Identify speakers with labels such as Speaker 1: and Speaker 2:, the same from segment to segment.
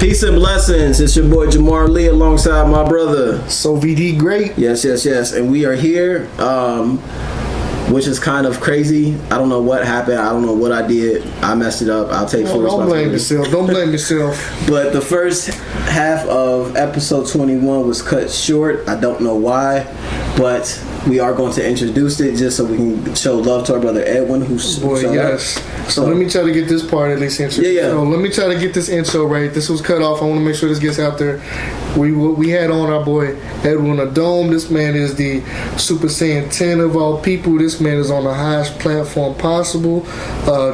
Speaker 1: Peace and blessings. It's your boy Jamar Lee alongside my brother.
Speaker 2: So VD great.
Speaker 1: Yes. And we are here, which is kind of crazy. I don't know what happened. I don't know what I did. I messed it up. I'll take full responsibility.
Speaker 2: Don't blame yourself.
Speaker 1: But the first half of episode 21 was cut short. I don't know why, but we are going to introduce it just so we can show love to our brother Edwin, who's
Speaker 2: yes. So let me try to get this part at least introduced.
Speaker 1: Yeah.
Speaker 2: So let me try to get this intro right. This was cut off. I want to make sure this gets out there. We had on our boy Edwin Adome. This man is the Super Saiyan 10 of all people. This man is on the highest platform possible.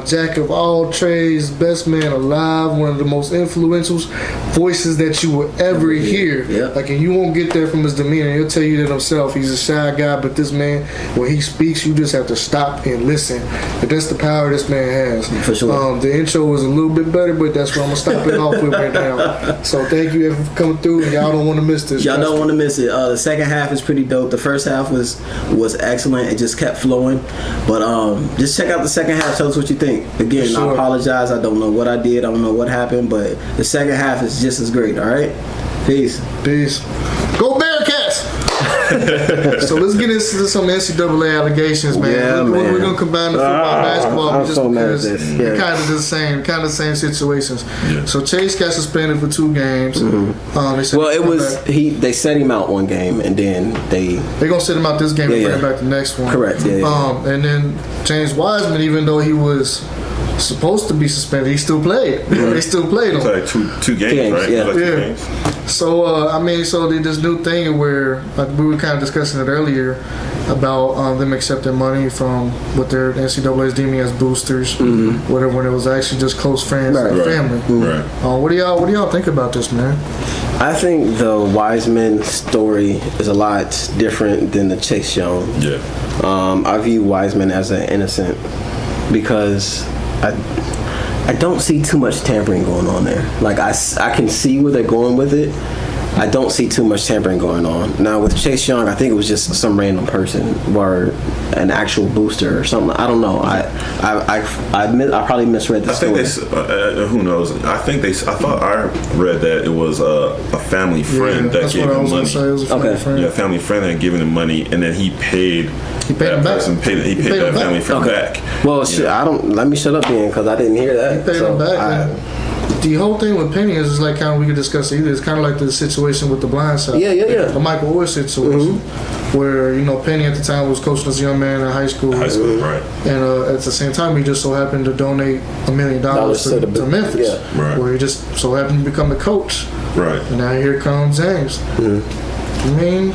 Speaker 2: Jack of all trades, best man alive, one of the most influential voices that you will ever hear.
Speaker 1: Yeah.
Speaker 2: Like, and you won't get that from his demeanor. He'll tell you that himself. He's a shy guy, but this man, when he speaks, you just have to stop and listen. But that's the power this man has.
Speaker 1: For sure.
Speaker 2: The intro was a little bit better, but that's what I'm gonna stop it off with right now. So thank you for coming through, and y'all don't want to miss this.
Speaker 1: Y'all don't want to miss it. The second half is pretty dope. The first half was excellent. It just kept flowing. But just check out the second half. Tell us what you think. Again, I apologize. I don't know what I did. I don't know what happened, but the second half is just as great. All right. Peace.
Speaker 2: Go Bearcats! So let's get into some NCAA allegations, man.
Speaker 1: Yeah,
Speaker 2: we're gonna combine the football and basketball
Speaker 1: I'm
Speaker 2: just
Speaker 1: so mad at
Speaker 2: because
Speaker 1: this.
Speaker 2: they're kind of the same situations.
Speaker 3: Yeah.
Speaker 2: So Chase got suspended for 2 games.
Speaker 1: They set him out one game, and then they're
Speaker 2: gonna sit him out this game and bring him back the next one.
Speaker 1: Correct. Yeah.
Speaker 2: And then James Wiseman, even though he was supposed to be suspended, he still played. They still played him.
Speaker 3: It's like two games, right?
Speaker 1: Yeah.
Speaker 3: Like 2 games.
Speaker 2: So so this new thing where we were kind of discussing it earlier about them accepting money from what their NCAA is deeming as boosters, whatever, when it was actually just close friends and family.
Speaker 3: Right.
Speaker 2: What do y'all think about this, man?
Speaker 1: I think the Wiseman story is a lot different than the Chase Young.
Speaker 3: Yeah.
Speaker 1: I view Wiseman as an innocent because I don't see too much tampering going on there. Like, I can see where they're going with it. I don't see too much tampering going on. Now, with Chase Young, I think it was just some random person or an actual booster or something. I don't know. I probably misread the story.
Speaker 3: I think who knows? I thought I read that it was a family friend that gave him money.
Speaker 2: Say, it was a family friend.
Speaker 3: Yeah, family friend that gave him money, and then he paid that person. He paid that family friend back.
Speaker 1: Well, let me shut up then, because I didn't hear that.
Speaker 2: He paid him back. The whole thing with Penny is like kind of, we could discuss it either. It's kind of like the situation with the Blind Side.
Speaker 1: Yeah.
Speaker 2: The Michael Orr situation, where Penny at the time was coaching this young man in high school.
Speaker 3: Right.
Speaker 2: And at the same time, he just so happened to donate $1 million to Memphis, where he just so happened to become the coach.
Speaker 3: Right.
Speaker 2: And now here comes James. I mean,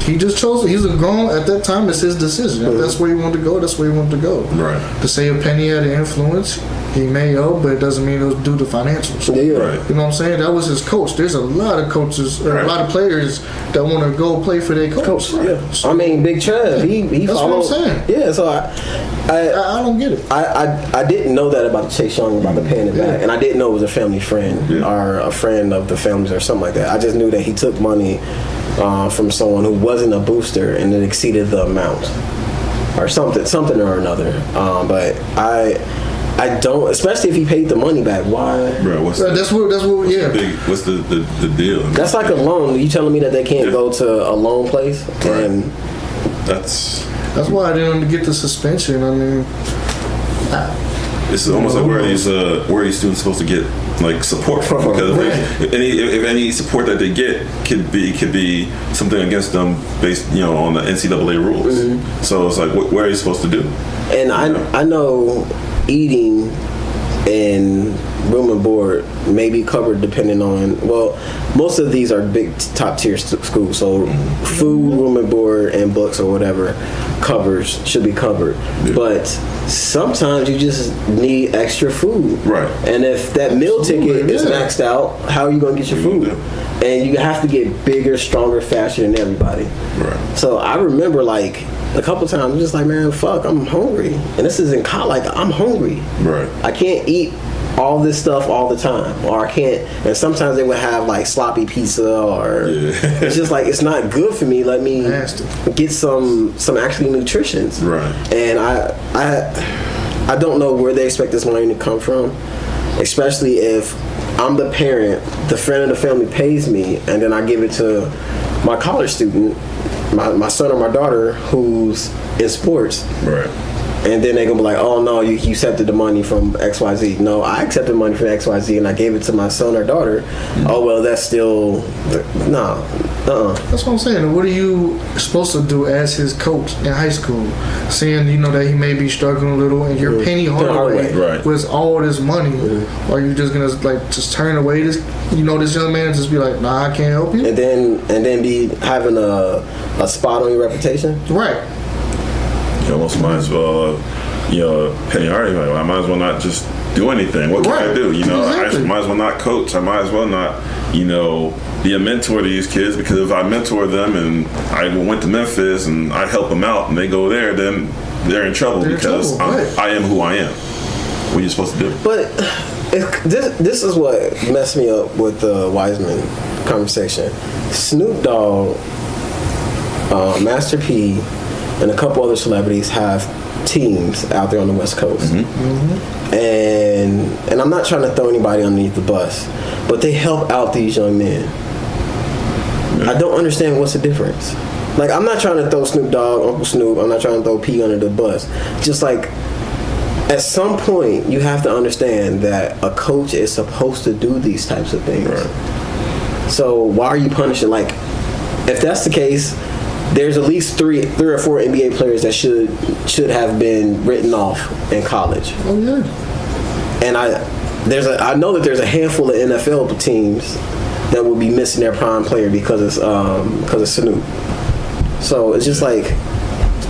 Speaker 2: he just chose it. He's a grown, at that time, it's his decision. If that's where he wanted to go, that's where he wanted to go.
Speaker 3: Right.
Speaker 2: To say a Penny had an influence, he may owe, but it doesn't mean it was due to financials.
Speaker 1: Yeah.
Speaker 3: Right.
Speaker 2: You know what I'm saying? That was his coach. There's a lot of coaches, or a lot of players that want to go play for their coach.
Speaker 1: Yeah. So, I mean, Big Trev, he
Speaker 2: that's
Speaker 1: followed.
Speaker 2: What I'm saying.
Speaker 1: Yeah, so I
Speaker 2: don't get it.
Speaker 1: I didn't know that about Chase Young, about the paying it back, and I didn't know it was a family friend or a friend of the family's or something like that. I just knew that he took money from someone who wasn't a booster and it exceeded the amount or something or another. But I don't, especially if he paid the money back. Why?
Speaker 3: Bro, what's the deal?
Speaker 1: That's like a loan. You telling me that they can't go to a loan place?
Speaker 3: Right.
Speaker 1: And
Speaker 3: that's
Speaker 2: why I didn't get the suspension. I mean,
Speaker 3: it's almost like where are these students supposed to get like support from? Because if any support that they get could be something against them based on the NCAA rules. So it's like, where are you supposed to do?
Speaker 1: And I know eating and room and board may be covered depending on, most of these are big top tier schools, so food, room and board, and books or whatever should be covered. But sometimes you just need extra food,
Speaker 3: right?
Speaker 1: And if that meal ticket is maxed out, how are you going to get your food? And you have to get bigger, stronger, faster than everybody.
Speaker 3: Right.
Speaker 1: So I remember like a couple times I'm just like, man, fuck, I'm hungry, and this is in college. Like, I'm hungry.
Speaker 3: Right.
Speaker 1: I can't eat all this stuff all the time, or I can't. And sometimes they would have like sloppy pizza, or it's just like, it's not good for me. Let me get some actually nutrition.
Speaker 3: Right.
Speaker 1: And I don't know where they expect this money to come from, especially if I'm the parent, the friend of the family pays me, and then I give it to my college student, my son or my daughter who's in sports.
Speaker 3: Right.
Speaker 1: And then they're going to be like, oh, no, you accepted the money from XYZ. No, I accepted money from XYZ and I gave it to my son or daughter. Oh, well, that's still... No.
Speaker 2: That's what I'm saying. What are you supposed to do as his coach in high school? Seeing, that he may be struggling a little and you're Penny Hardaway with all this money. Are you just going to, just turn away this young man and just be like, nah, I can't help you?
Speaker 1: And then be having a spot on your reputation?
Speaker 2: Right.
Speaker 3: You almost might as well, Penny Hardaway. I might as well not just do anything. What can I do?
Speaker 2: Exactly.
Speaker 3: I might as well not coach. I might as well not, be a mentor to these kids, because if I mentor them and I went to Memphis and I help them out and they go there, then they're in trouble because I am who I am. What are you supposed to do?
Speaker 1: But this is what messed me up with the Wiseman conversation. Snoop Dogg, Master P, and a couple other celebrities have teams out there on the West Coast. And I'm not trying to throw anybody underneath the bus, but they help out these young men. I don't understand what's the difference. Like, I'm not trying to throw Snoop Dogg, Uncle Snoop, I'm not trying to throw P under the bus. Just like, at some point, you have to understand that a coach is supposed to do these types of things. Right. So why are you punishing? Like, if that's the case, there's at least three or four NBA players that should have been written off in college.
Speaker 2: Oh yeah.
Speaker 1: And I know that there's a handful of NFL teams that will be missing their prime player because of Snoop. So it's just like,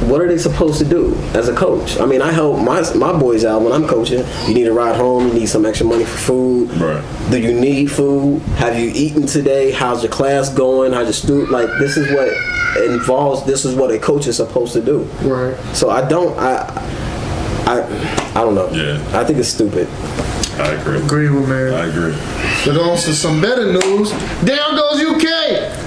Speaker 1: what are they supposed to do as a coach? I mean, I help my boys out when I'm coaching. You need a ride home. You need some extra money for food.
Speaker 3: Right.
Speaker 1: Do you need food? Have you eaten today? How's your class going? How's your student? Like, this is what it involves. This is what a coach is supposed to do.
Speaker 2: Right.
Speaker 1: So I don't know.
Speaker 3: Yeah.
Speaker 1: I think it's stupid.
Speaker 3: I agree.
Speaker 2: Agree with man.
Speaker 3: I agree.
Speaker 2: But on to some better news. Down goes UK.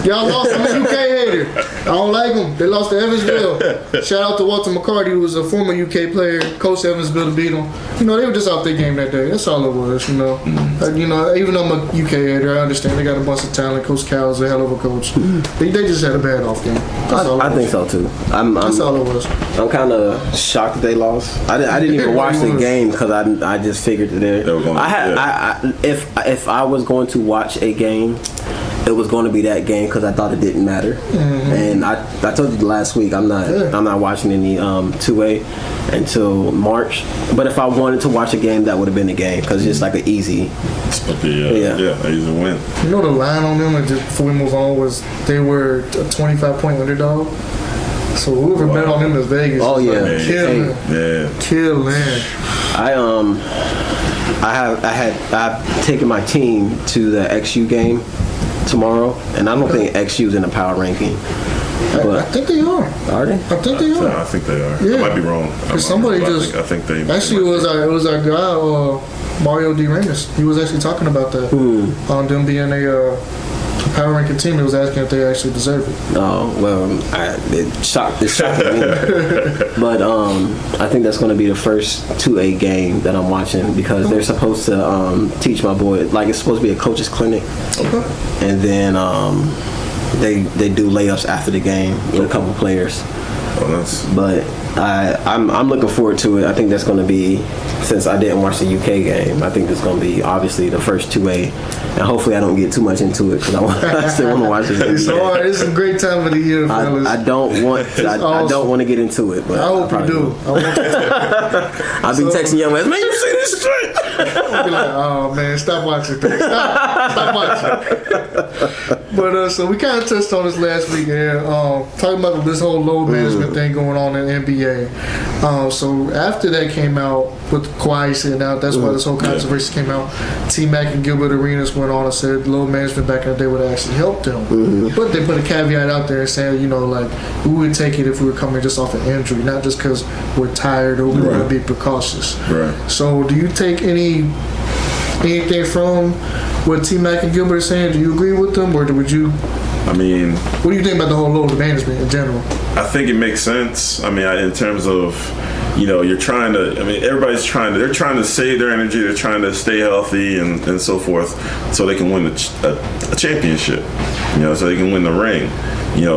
Speaker 2: Y'all lost some UK hater. I don't like them. They lost to Evansville. Shout out to Walter McCarty, who was a former UK player, coached Evansville to beat them. They were just out their game that day. That's all it was, even though I'm a UK hater, I understand they got a bunch of talent. Coach Cal's a hell of a coach. They just had a bad off game.
Speaker 1: I think so too.
Speaker 2: That's all it was.
Speaker 1: I'm kind of shocked that they lost. I didn't even watch the game because I just figured that they were going. If I was going to watch a game, it was going to be that game because I thought it didn't matter. And I told you last week I'm not watching any 2A until March. But if I wanted to watch a game, that would have been the game because it's just like an easy.
Speaker 3: An easy win.
Speaker 2: The line on them, just before we move on, was they were a 25-point underdog. So whoever bet on them is Vegas.
Speaker 1: Oh yeah,
Speaker 2: killing.
Speaker 1: I've taken my team to the XU game tomorrow, and I don't think XU's in the power ranking. But
Speaker 2: I think they are.
Speaker 1: Are they?
Speaker 2: I think they are.
Speaker 3: I think they are.
Speaker 2: Yeah.
Speaker 3: I might be wrong.
Speaker 2: Somebody just.
Speaker 3: I think they.
Speaker 2: Actually, it was our guy Mario D. Ramos. He was actually talking about that. On them being a power ranking team. He was asking if they actually deserve it.
Speaker 1: Oh well, it shocked me. But I think that's going to be the first 2A game that I'm watching because they're supposed to teach my boy, like it's supposed to be a coach's clinic.
Speaker 2: Okay.
Speaker 1: And then they do layups after the game with a couple players. But I'm looking forward to it. I think that's going to be, since I didn't watch the UK game, I think that's going to be obviously the first 2A. And hopefully I don't get too much into it because I still want to watch it.
Speaker 2: It's hard. It's a great time of the year, fellas.
Speaker 1: I don't want to get into it, but
Speaker 2: I hope you do.
Speaker 1: I'll be texting young man, you see this shit?
Speaker 2: I'll be like, oh man, stop watching things. Stop watching. But so we kind of touched on this last week here, talking about this whole load management thing going on in NBA. So after that came out with Kawhi sitting out, that's why this whole controversy came out. T-Mac and Gilbert Arenas went on and said load management back in the day would actually help them. But they put a caveat out there saying, like, we would take it if we were coming just off an injury, not just because we're tired or we want to be precautious.
Speaker 3: Right.
Speaker 2: So do you take anything from what T-Mac and Gilbert are saying? Do you agree with them, or would you?
Speaker 3: I mean,
Speaker 2: what do you think about the whole load management in general?
Speaker 3: I think it makes sense. I mean, in terms of you're trying to. I mean, everybody's they're trying to save their energy. They're trying to stay healthy and so forth, so they can win a championship. So they can win the ring.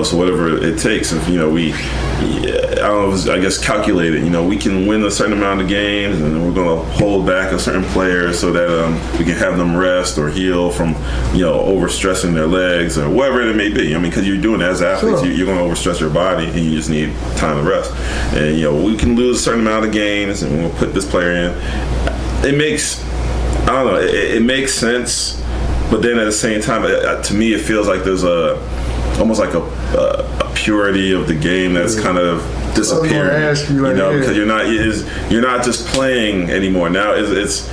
Speaker 3: So whatever it takes. If I don't know, I guess calculated. We can win a certain amount of games, and then we're going to hold back a certain player so that we can have them rest or heal from overstressing their legs or whatever it may be. I mean, because you're doing it as athletes, you're going to overstress your body, and you just need time to rest. And we can lose a certain amount of games, and we'll put this player in. It makes it makes sense, but then at the same time, to me, it feels like there's almost like a purity of the game that's kind of disappearing. Because you're not just playing anymore. Now it's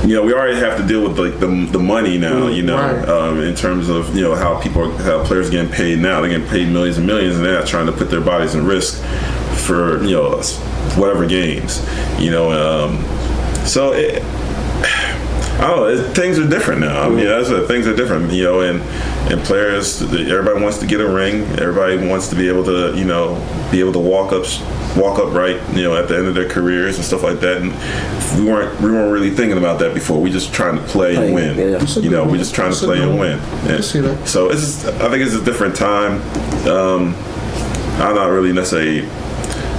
Speaker 3: we already have to deal with like the money now. In terms of how players are getting paid now. They're getting paid millions and millions, and they're not trying to put their bodies in risk for whatever games. So I don't know. Things are different now. I mean, things are different. And players, everybody wants to get a ring. Everybody wants to be able to, be able to walk upright, at the end of their careers and stuff like that. And we weren't really thinking about that before. We just trying to play and win. Yeah. We just trying to play and win. Yeah. So I think it's a different time. I'm not really necessarily.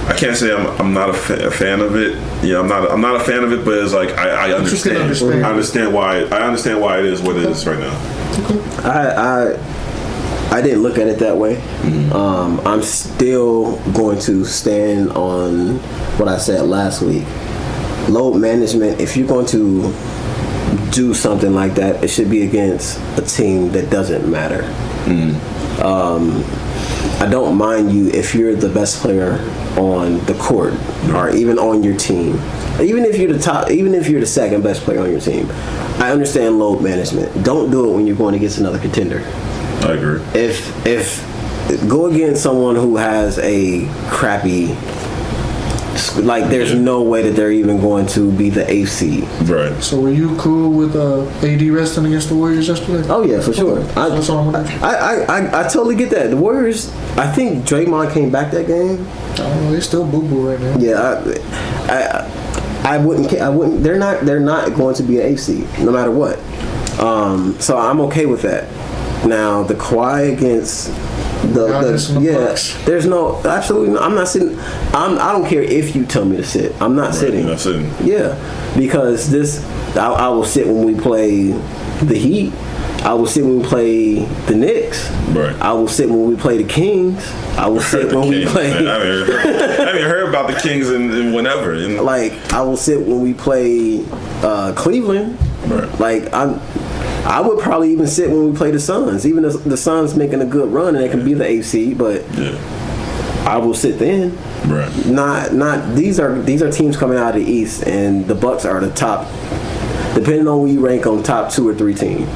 Speaker 3: I can't say I'm not a fan of it. I'm not a fan of it, but it's like I understand. I understand why it is what it is right now.
Speaker 1: I didn't look at it that way. Mm-hmm. I'm still going to stand on what I said last week. Load management. If you're going to do something like that, it should be against a team that doesn't matter. I don't mind you if you're the best player on the court or even on your team. Even if you're the second best player on your team, I understand load management. Don't do it when you're going against another contender.
Speaker 3: I agree.
Speaker 1: If go against someone who has a crappy, like there's no way that they're even going to be the eighth seed.
Speaker 3: Right.
Speaker 2: So were you cool with AD resting against the Warriors yesterday?
Speaker 1: Oh yeah, for sure. I totally get that. The Warriors, I think Draymond came back that game.
Speaker 2: I don't know, they still boo-boo right now.
Speaker 1: Yeah, I wouldn't. They're not going to be an eighth seed no matter what. So I'm okay with that. Now the Kawhi against there's no absolutely. I'm not sitting. I don't care if you tell me to sit. I'm not sitting.
Speaker 3: You're not sitting.
Speaker 1: Yeah, because I will sit when we play the Heat. I will sit when we play the Knicks.
Speaker 3: Right.
Speaker 1: I will sit when we play the Kings. I will sit when we play.
Speaker 3: I haven't heard about the Kings in whenever.
Speaker 1: Like I will sit when we play Cleveland.
Speaker 3: Right.
Speaker 1: Like I would probably even sit when we play the Suns. Even if the Suns making a good run and they can be the eighth seed, but I will sit then.
Speaker 3: Right.
Speaker 1: Not these are teams coming out of the East, and the Bucks are the top. Depending on where you rank on top 2 or 3 team,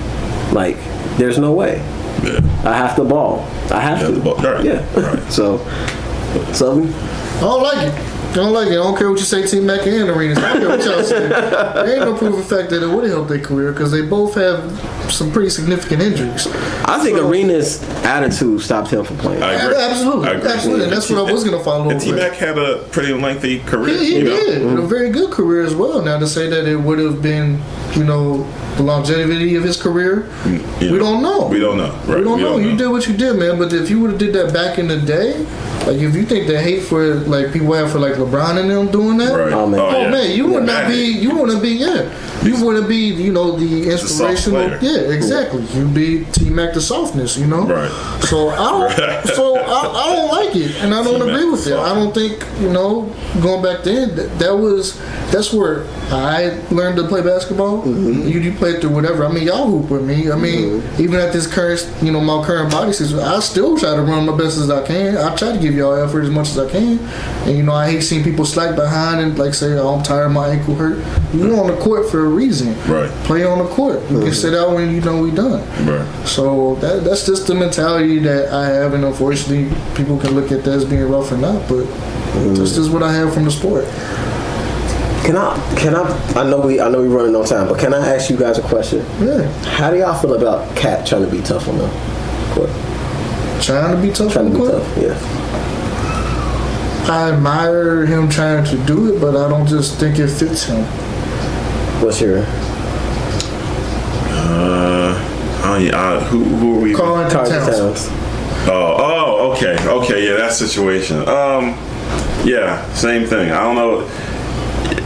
Speaker 1: like there's no way.
Speaker 3: Yeah.
Speaker 1: I have to ball. I have to.
Speaker 3: Right.
Speaker 1: Yeah.
Speaker 3: Right.
Speaker 1: So
Speaker 2: I don't like it. I don't care what you say, Team Mac and Arenas. I don't care what y'all say. There ain't no proven fact that it would have helped their career because they both have some pretty significant injuries.
Speaker 1: I think Arenas' attitude stopped him from playing.
Speaker 3: I agree.
Speaker 2: Absolutely.
Speaker 3: I agree.
Speaker 2: Absolutely. And that's what I was going to follow.
Speaker 3: And T-Mac had a pretty lengthy career.
Speaker 2: He did. A very good career as well. Now, to say that it would have been, the longevity of his career, we don't know.
Speaker 3: We don't know. Right.
Speaker 2: We don't know. You did what you did, man. But if you would have did that back in the day, like if you think the hate for like people have for like LeBron and them doing that,
Speaker 3: right.
Speaker 2: Man, you would not be. You wouldn't be. Yeah, you wouldn't be. The inspirational. Yeah, exactly. You'd be T-Mac the softness.
Speaker 3: Right.
Speaker 2: So I don't. So I don't like it, and I don't agree with it. I don't think going back then that's where I learned to play basketball. Mm-hmm. You played through whatever. I mean, y'all hoop with me. I mean, even at this current, my current body situation, I still try to run my best as I can. I try to give y'all effort as much as I can. And I hate seeing people slack behind and like say, "Oh, I'm tired, my ankle hurt." You're on the court for a reason.
Speaker 3: Right.
Speaker 2: Play on the court. You can sit out when we done.
Speaker 3: Right.
Speaker 2: So that's just the mentality that I have, and unfortunately, people can look at that as being rough or not, but that's just what I have from the sport.
Speaker 1: Can I know we running on time, but can I ask you guys a question?
Speaker 2: Yeah.
Speaker 1: How do y'all feel about Cat trying to be tough on the court?
Speaker 2: Trying to be tough on the court?
Speaker 1: Yeah.
Speaker 2: I admire him trying to do it, but I don't just think it fits him.
Speaker 1: What's your?
Speaker 3: Who are we?
Speaker 2: Carl Towns.
Speaker 3: Okay, yeah, that situation. Yeah, same thing. I don't know.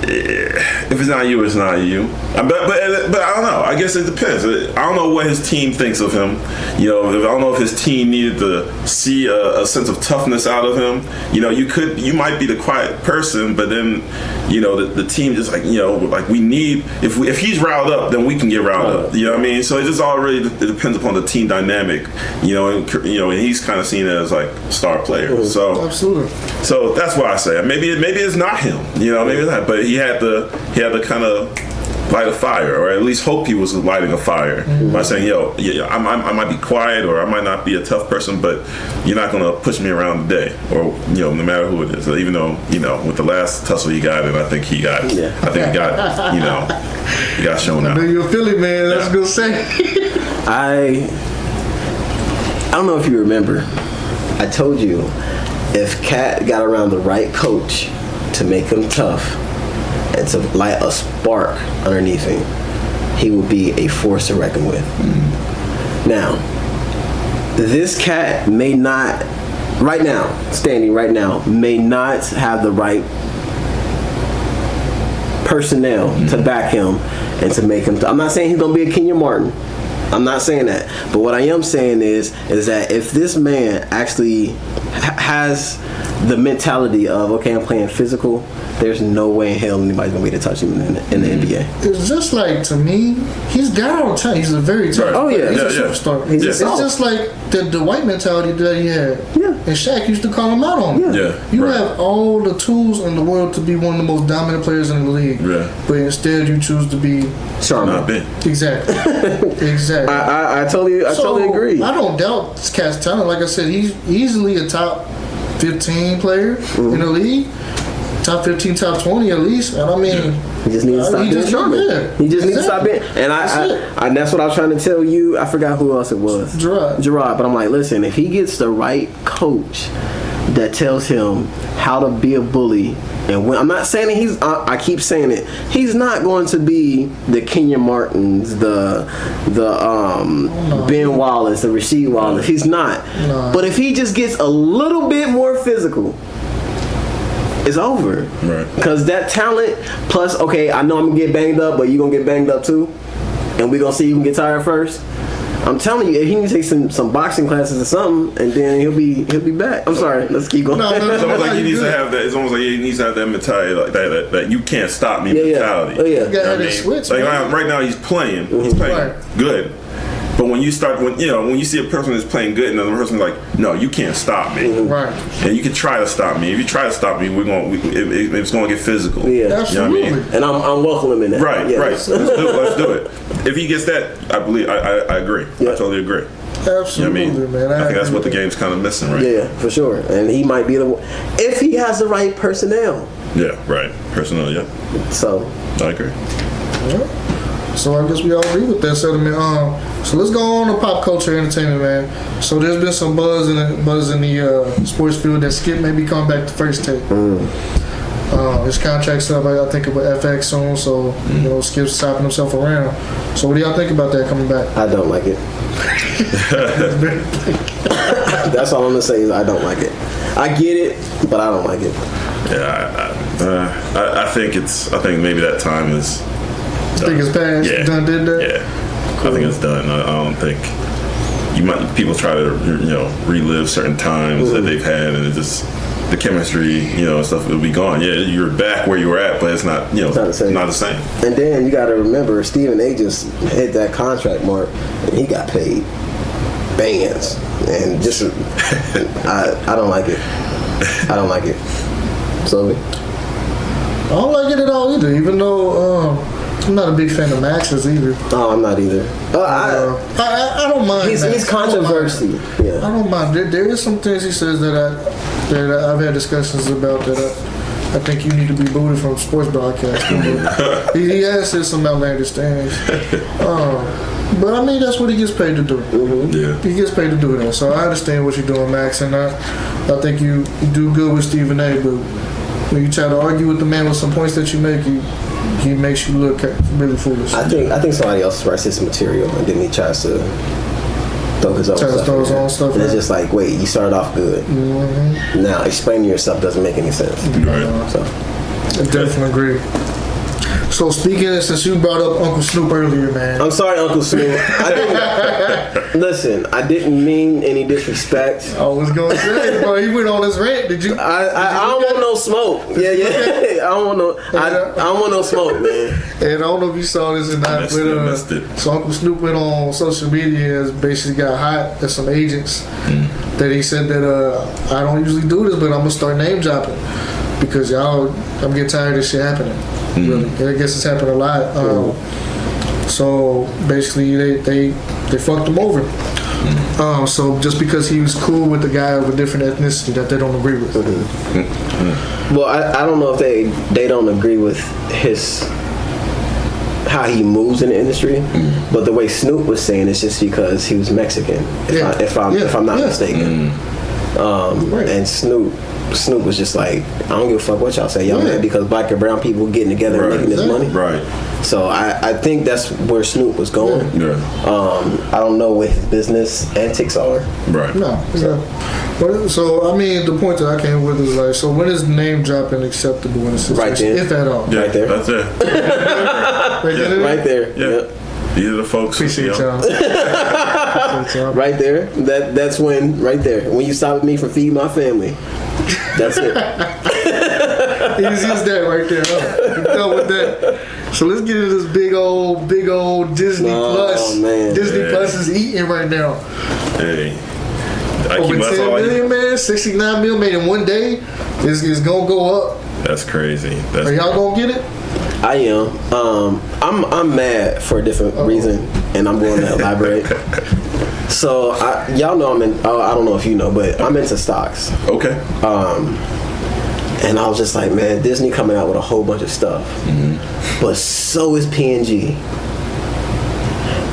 Speaker 3: If it's not you, it's not you. But I don't know. I guess it depends. I don't know what his team thinks of him. You know, I don't know if his team needed to see a sense of toughness out of him. You know, you might be the quiet person, but then, you know, the team just like, you know, like we need, if he's riled up, then we can get riled up. You know what I mean? So it just all really depends upon the team dynamic. You know, and he's kind of seen as like star player. So
Speaker 2: absolutely.
Speaker 3: So that's why I say maybe it's not him. You know, maybe it's not. But he had to kind of light a fire, or at least hope he was lighting a fire by saying, "Yo, yeah, I might be quiet, or I might not be a tough person, but you're not gonna push me around today, or you know, no matter who it is." So even though with the last tussle he got, and I think he got shown out.
Speaker 2: I know you're a Philly man. That's a good say.
Speaker 1: I don't know if you remember. I told you if Cat got around the right coach to make him tough and to light a spark underneath him, he would be a force to reckon with. Now, this Cat may not, standing right now, may not have the right personnel to back him and to make him. I'm not saying he's gonna be a Kenyon Martin. I'm not saying that. But what I am saying is that if this man actually has the mentality of, okay, I'm playing physical, there's no way in hell anybody's going to be able to touch him in the NBA.
Speaker 2: It's just like, to me, he's got all the time. He's a very talented player. He's a superstar. It's just like the white mentality that he had. Yeah. And Shaq used to call him out on it.
Speaker 3: Yeah.
Speaker 2: You have all the tools in the world to be one of the most dominant players in the league. Yeah. But instead you choose to be
Speaker 3: not big.
Speaker 2: Exactly. Exactly.
Speaker 1: I totally agree.
Speaker 2: I don't doubt this cat's talent. Like I said, he's easily a top 15 player in the league. Top 15, top 20 at least. And I mean,
Speaker 1: he just needs to stop being charming. He just needs to stop being. And that's what I was trying to tell you. I forgot who else it was. Gerard. But I'm like, listen, if he gets the right coach that tells him how to be a bully, and when I'm not saying that he's, I keep saying it, he's not going to be the Kenyon Martins, the Ben Wallace, the Rasheed Wallace. He's not. No. But if he just gets a little bit more physical, it's over. Right. Because that talent, plus, okay, I know I'm going to get banged up, but you're going to get banged up too. And we're going to see who can get tired first. I'm telling you, he needs to take some boxing classes or something, and then he'll be back. I'm sorry, let's keep going.
Speaker 3: It's almost like he needs to have that. It's almost like he needs to have that mentality, like that you can't stop me mentality.
Speaker 1: Oh, yeah.
Speaker 2: You gotta switch.
Speaker 3: Like right now, he's playing good. But when you see a person that's playing good, and another person's like, no, you can't stop me.
Speaker 2: Right.
Speaker 3: And you can try to stop me. If you try to stop me, it's going to get physical.
Speaker 1: Yeah.
Speaker 2: Absolutely.
Speaker 3: You know what I mean?
Speaker 1: And I'm welcoming in that.
Speaker 3: Right. Let's do it. If he gets that, I believe, I agree. I totally agree.
Speaker 2: Absolutely,
Speaker 3: you know what I mean?
Speaker 2: man.
Speaker 3: I think that's what the game's kind of missing, right?
Speaker 1: Yeah, for sure. And he might be the one, if he has the right personnel.
Speaker 3: Yeah, right. Personnel, yeah.
Speaker 1: So.
Speaker 3: I agree.
Speaker 2: Yeah. So I guess we all agree with that sentiment. So let's go on to pop culture entertainment, man. So there's been some buzz in the sports field that Skip may be coming back to First Take. His contract's up, I think, with FX soon. So Skip's stopping himself around. So what do y'all think about that coming back?
Speaker 1: I don't like it. That's all I'm gonna say is I don't like it. I get it, but I don't like it.
Speaker 3: Yeah, I think maybe that time is.
Speaker 2: I think it's past.
Speaker 3: Yeah.
Speaker 2: Done did that.
Speaker 3: Yeah, cool. I think it's done. I don't think people try to relive certain times that they've had, and it just the chemistry stuff will be gone. Yeah, you're back where you were at, but it's not it's not the same.
Speaker 1: And then you got to remember, Stephen A. just hit that contract mark, and he got paid bands, and just I don't like it. I don't like it. So
Speaker 2: I don't like it at all either. Even though. I'm not a big fan of Max's either.
Speaker 1: No, I'm not either.
Speaker 2: I don't mind.
Speaker 1: He's controversy.
Speaker 2: I don't mind. There is some things he says that I've had discussions about that I think you need to be booted from sports broadcasting. he has said some outlandish things. But I mean, that's what he gets paid to do.
Speaker 3: Mm-hmm. Yeah.
Speaker 2: He gets paid to do that. So I understand what you're doing, Max, and I think you do good with Stephen A. But when you try to argue with the man with some points that you make, he makes you look really foolish.
Speaker 1: I think somebody else writes his material and then he tries to throw his own stuff. And it's just like, wait, you started off good. Mm-hmm. Now explaining yourself doesn't make any sense.
Speaker 3: Right.
Speaker 1: So
Speaker 2: I definitely agree. So speaking of, since you brought up Uncle Snoop earlier, man.
Speaker 1: I'm sorry, Uncle Snoop. Listen, I didn't mean any disrespect.
Speaker 2: I was gonna say, bro, he went on his rant. Did you?
Speaker 1: I don't want no smoke. Yeah. I don't want no smoke, man.
Speaker 2: And I don't know if you saw this or not, but so Uncle Snoop went on social media and basically got hot at some agents that he said that I don't usually do this, but I'm gonna start name dropping because I'm getting tired of this shit happening. Really, and I guess it's happened a lot. So basically, they fucked him over. So just because he was cool with the guy of a different ethnicity that they don't agree with.
Speaker 1: Well, I don't know if they don't agree with how he moves in the industry, but the way Snoop was saying it's just because he was Mexican, if I'm not mistaken. Right. And Snoop was just like, I don't give a fuck what y'all say. Y'all mad because black and brown people getting together and making this money?
Speaker 3: Right.
Speaker 1: So I think that's where Snoop was going.
Speaker 3: Yeah.
Speaker 1: I don't know what his business antics are.
Speaker 3: Right.
Speaker 2: No. So I mean, the point that I came with is like, so when is name dropping acceptable in a situation?
Speaker 1: Right there.
Speaker 2: If at all.
Speaker 3: Yeah,
Speaker 1: right there.
Speaker 3: That's it.
Speaker 1: Right there.
Speaker 3: Yeah. These are the folks.
Speaker 2: Appreciate y'all.
Speaker 1: Right there. That's when. Right there. When you stopped me from feeding my family. That's it.
Speaker 2: He's that right there. Huh? Done with that. So let's get into this big old Disney Plus. Man. Disney Plus is eating right now.
Speaker 3: Hey.
Speaker 2: Over 10 million, man. 69 million made in one day. It's gonna go up.
Speaker 3: That's crazy.
Speaker 2: Are y'all gonna get it?
Speaker 1: I am. I'm mad for a different reason, and I'm going to elaborate. So y'all know I'm in. I don't know if you know, but I'm into stocks.
Speaker 3: Okay.
Speaker 1: And I was just like, man, Disney coming out with a whole bunch of stuff, but so is P&G.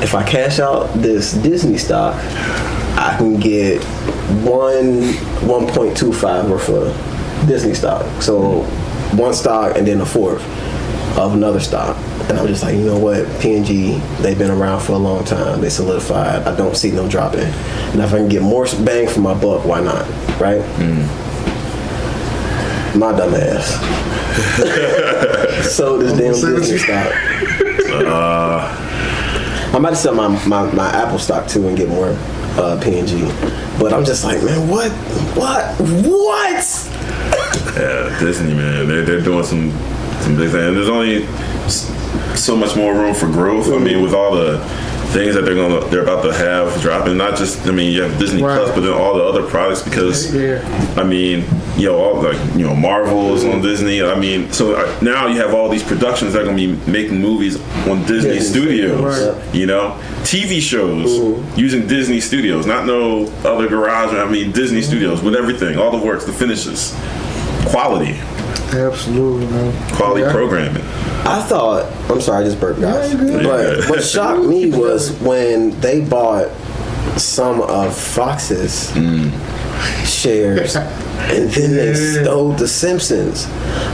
Speaker 1: If I cash out this Disney stock, I can get 1.25 worth of Disney stock. So one stock and then a fourth of another stock. And I'm just like, you know what, P&G, they've been around for a long time. They solidified. I don't see them dropping. And if I can get more bang for my buck, why not, right? My dumb ass. So this damn Disney stock. I'm about to sell my Apple stock too and get more P&G. But I'm just like, man, what?
Speaker 3: Yeah, Disney, man, they're doing some big things. There's only so much more room for growth. I mean, with all the things that they're about to have dropping, not just, I mean, you have Disney Plus, but then all the other products, because I mean, Marvel is on Disney. I mean, so now you have all these productions that are going to be making movies on Disney Studios. You know, TV shows using Disney Studios, not no other garage. I mean, Disney Studios with everything, all the works, the finishes, quality.
Speaker 2: Absolutely, man.
Speaker 3: Quality programming.
Speaker 1: I thought, I'm sorry, I just burped, guys. But what shocked me was when they bought some of Fox's shares and then they stole The Simpsons.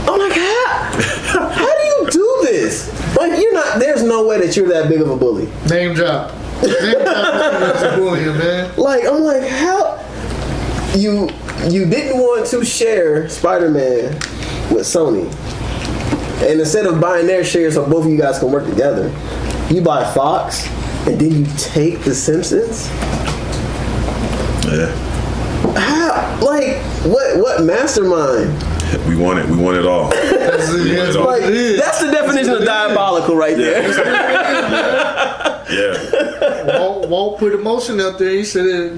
Speaker 1: I'm like, how do you do this? Like, there's no way that you're that big of a bully.
Speaker 2: Name drop. Name drop is a bully, man.
Speaker 1: Like, I'm like, how you didn't want to share Spider-Man with Sony, and instead of buying their shares so both of you guys can work together, you buy Fox and then you take The Simpsons. How? Like, what mastermind?
Speaker 3: We want it. We want it all.
Speaker 2: That's
Speaker 1: the definition of diabolical right there. Won't
Speaker 2: put emotion out there. He said it,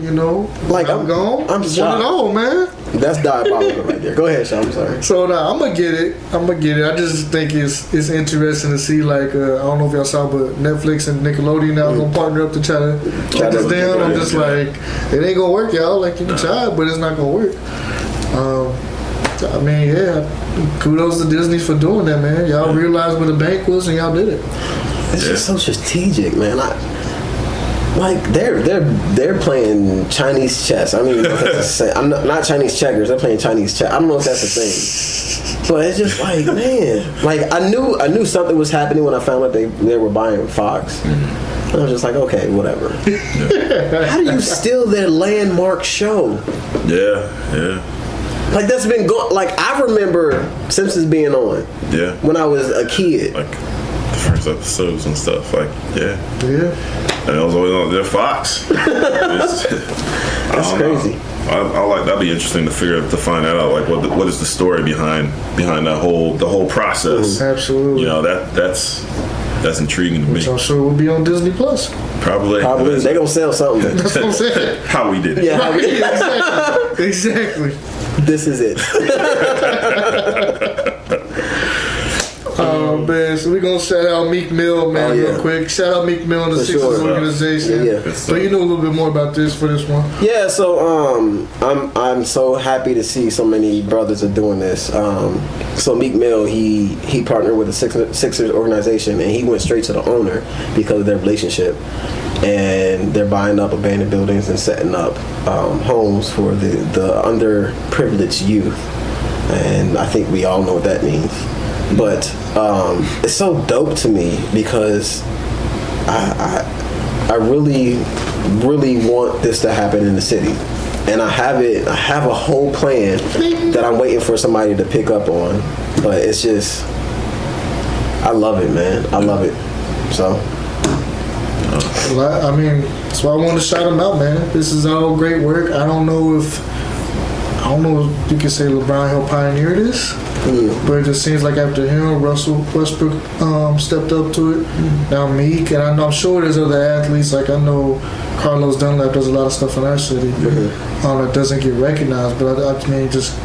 Speaker 1: like,
Speaker 2: I'm gone.
Speaker 1: I'm
Speaker 2: want it all, man.
Speaker 1: That's diabolical right there. Go ahead, Sean. I'm sorry.
Speaker 2: So now I'm gonna get it. I just think it's interesting to see, like, I don't know if y'all saw, but Netflix and Nickelodeon now gonna partner up to try to shut this down. I'm just like, it ain't gonna work, y'all. Like, you can try, but it's not gonna work. I mean, yeah. Kudos to Disney for doing that, man. Y'all realized where the bank was and y'all did it.
Speaker 1: It's just so strategic, man. Like they're playing Chinese chess. I mean, I'm not Chinese checkers. They're playing Chinese chess. I don't know if that's a thing, but it's just like, man. Like I knew something was happening when I found out they were buying Fox. And I was just like, okay, whatever. How do you steal their landmark show?
Speaker 3: Yeah.
Speaker 1: Like that's been going. Like I remember Simpsons being on.
Speaker 3: Yeah.
Speaker 1: When I was a kid.
Speaker 3: Like the first episodes and stuff. Like
Speaker 2: Yeah.
Speaker 3: And it was always on their Fox.
Speaker 1: That's crazy.
Speaker 3: I like that'd be interesting to find that out. Like what is the story behind the whole process?
Speaker 2: Absolutely.
Speaker 3: You know that's intriguing to me.
Speaker 2: Which I'm sure will be on Disney Plus.
Speaker 3: Probably
Speaker 1: They gonna sell something.
Speaker 2: That's what I'm saying.
Speaker 3: How we did it.
Speaker 1: Yeah.
Speaker 2: Exactly.
Speaker 1: This is it.
Speaker 2: Oh man, so we're gonna shout out Meek Mill, man, real quick. Shout out Meek Mill and the Sixers organization.
Speaker 1: Yeah.
Speaker 2: So you know a little bit more about this for this one.
Speaker 1: Yeah, so I'm so happy to see so many brothers are doing this. So Meek Mill, he partnered with the Sixers organization, and he went straight to the owner because of their relationship. And they're buying up abandoned buildings and setting up homes for the underprivileged youth. And I think we all know what that means. But it's so dope to me because I really, really want this to happen in the city. And I have a whole plan that I'm waiting for somebody to pick up on. But it's just, I love it, man. I love it. So.
Speaker 2: Well, I mean, that's why I want to shout him out, man. This is all great work. I don't know if you can say LeBron helped pioneer this, but it just seems like after him, Russell Westbrook stepped up to it. Now Meek, and I'm sure there's other athletes. Like I know Carlos Dunlap does a lot of stuff in our city that doesn't get recognized. But I mean, just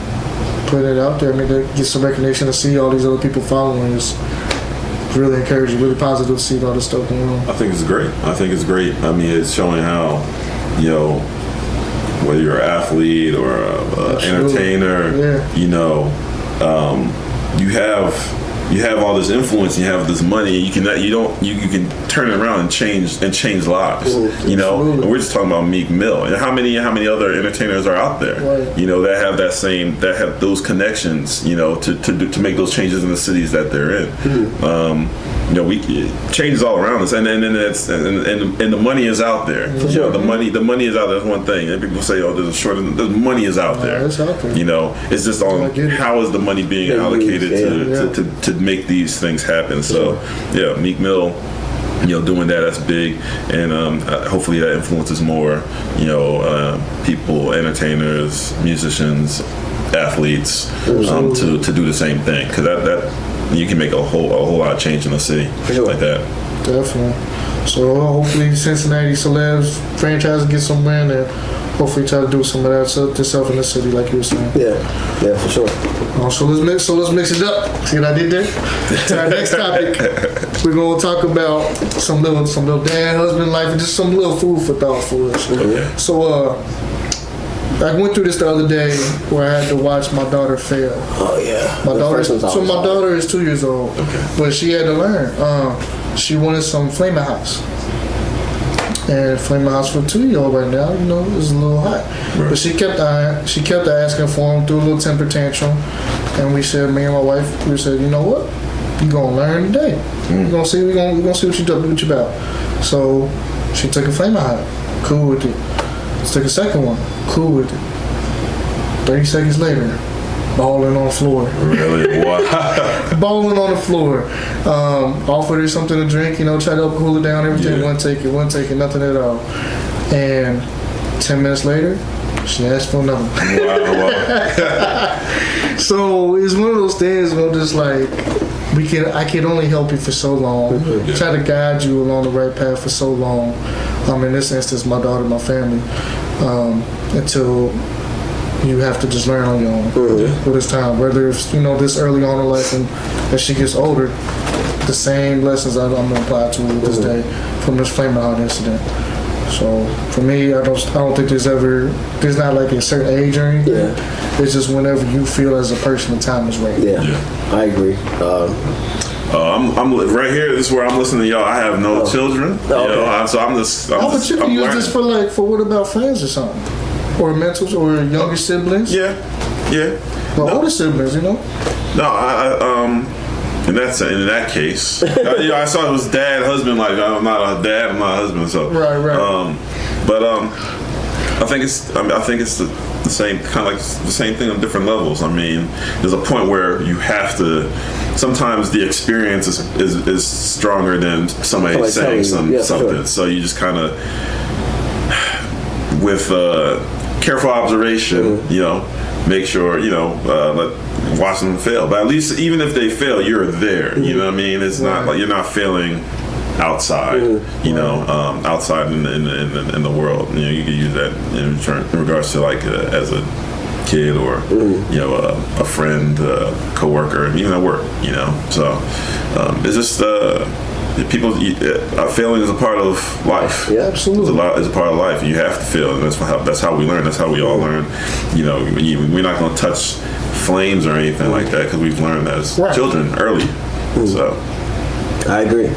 Speaker 2: putting it out there. I mean, to get some recognition to see all these other people following is really encouraging, really positive to see all this stuff going on.
Speaker 3: I think it's great. I mean, it's showing how, you know, whether you're an athlete or an entertainer, you know, you have all this influence, and you have this money, and you can turn it around and change lives. You know, and we're just talking about Meek Mill, and how many other entertainers are out there, you know, that have that have those connections, you know, to make those changes in the cities that they're in. You know, changes all around us, and the money is out there.
Speaker 1: For sure.
Speaker 3: The money is out there. That's one thing. And people say, "Oh, there's a shortage." The money is out there.
Speaker 2: It's out there.
Speaker 3: You know, it's just on how is the money being allocated to make these things happen. So, yeah, Meek Mill, you know, doing that's big, and hopefully that influences more, you know, people, entertainers, musicians, athletes, to do the same thing, because that you can make a whole lot of change in the city like that.
Speaker 2: Definitely. So hopefully Cincinnati Celebs franchise get some win, and hopefully try to do some of that stuff in the city, like you were saying.
Speaker 1: Yeah, for sure.
Speaker 2: So let's mix it up. See what I did there? To our next topic, we're gonna talk about some little dad husband life, and just some little food for thought for us.
Speaker 3: Okay.
Speaker 2: So I went through this the other day where I had to watch my daughter fail.
Speaker 1: Oh yeah.
Speaker 2: My daughter is 2 years old, but she had to learn. She wanted some Flamin' House. And Flamin' House for a 2-year-old right now, you know, is a little hot. Right. But she kept asking for him, threw a little temper tantrum, and we said, me and my wife, we said, you know what? You gonna learn today. We're gonna see what you about. So she took a Flamin' Hot, cool with it. She took a second one, cool with it. 30 seconds later, balling on the floor.
Speaker 3: Really? Wow.
Speaker 2: Balling on the floor. Offered her something to drink, you know, tried to cool it down, everything. Wouldn't take it, nothing at all. And 10 minutes later, she asked for another.
Speaker 3: Wow.
Speaker 2: So it's one of those things where I'm just like, I can only help you for so long. Try to guide you along the right path for so long. In this instance, my daughter, my family, until you have to just learn on your own for this time. Whether it's, you know, this early on in life, and as she gets older, the same lessons I'm going to apply to her this day from this Flamin' Hot incident. So for me, I don't think there's not like a certain age or anything.
Speaker 1: Yeah.
Speaker 2: It's just whenever you feel as a person the time is right.
Speaker 1: Yeah. I agree.
Speaker 3: I'm right here. This is where I'm listening to y'all. I have no children.
Speaker 1: Okay.
Speaker 3: So I'm just.
Speaker 2: But you can use
Speaker 3: learning.
Speaker 2: this for what about friends or something, or mentors, or younger siblings.
Speaker 3: Yeah.
Speaker 2: Older siblings,
Speaker 3: No, in that case, I saw it was dad, husband. Like I'm not a dad, I'm not a husband. So
Speaker 2: right.
Speaker 3: I think it's the same kind of like the same thing on different levels. I mean, there's a point where you have to. Sometimes the experience is stronger than somebody saying something. Sure. So you just kind of, with careful observation, make sure watch them fail. But at least even if they fail, you're there. You know what I mean? It's not like you're not failing outside. Outside in the world. You can use that in regards to like as a kid or a friend, coworker, even at work. So it's just people. Failing is a part of life.
Speaker 2: Yeah, absolutely.
Speaker 3: It's a part of life. You have to fail, and that's how we learn. That's how we all learn. We're not going to touch flames or anything like that because we've learned as children early. So
Speaker 1: I agree.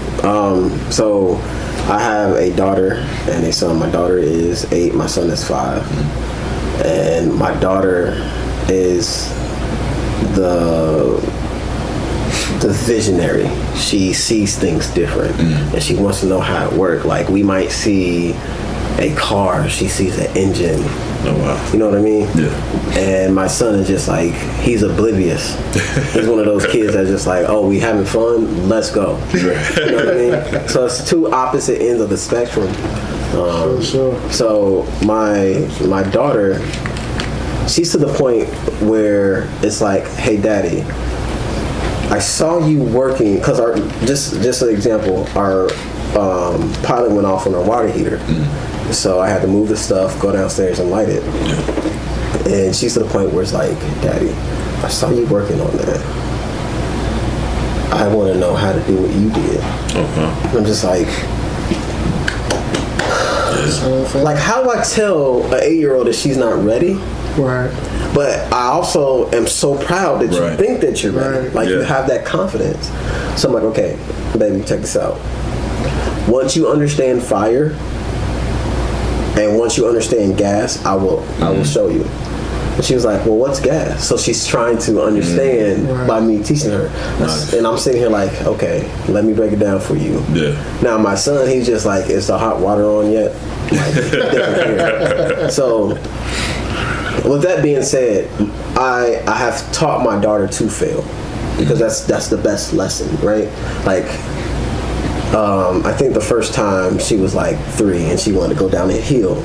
Speaker 1: So I have a daughter and a son. My daughter is 8. My son is 5. And my daughter is the visionary. She sees things different, and she wants to know how it works. Like we might see a car, she sees an engine.
Speaker 3: Oh wow!
Speaker 1: You know what I mean?
Speaker 3: Yeah.
Speaker 1: And my son is just like, he's oblivious. He's one of those kids that's just like, oh, we having fun, let's go. You know what I mean? So it's two opposite ends of the spectrum.
Speaker 2: Sure.
Speaker 1: So my daughter, she's to the point where it's like, hey, daddy, I saw you working, because just an example, our pilot went off on our water heater. So I had to move the stuff, go downstairs and light it. And she's to the point where it's like, daddy, I saw you working on that. I want to know how to do what you did. I'm just like, like, how do I tell an 8-year-old that she's not ready?
Speaker 2: Right.
Speaker 1: But I also am so proud that you think that you're ready. Like you have that confidence. So I'm like, okay, baby, check this out. Once you understand fire and once you understand gas, I will show you. And she was like, well, what's gas? So she's trying to understand by me teaching her. Nice. And I'm sitting here like, okay, let me break it down for you. Yeah. Now my son, he's just like, is the hot water on yet? Like, he doesn't care. So with that being said, I have taught my daughter to fail because that's the best lesson, right? Like, I think the first time she was like 3 and she wanted to go down a hill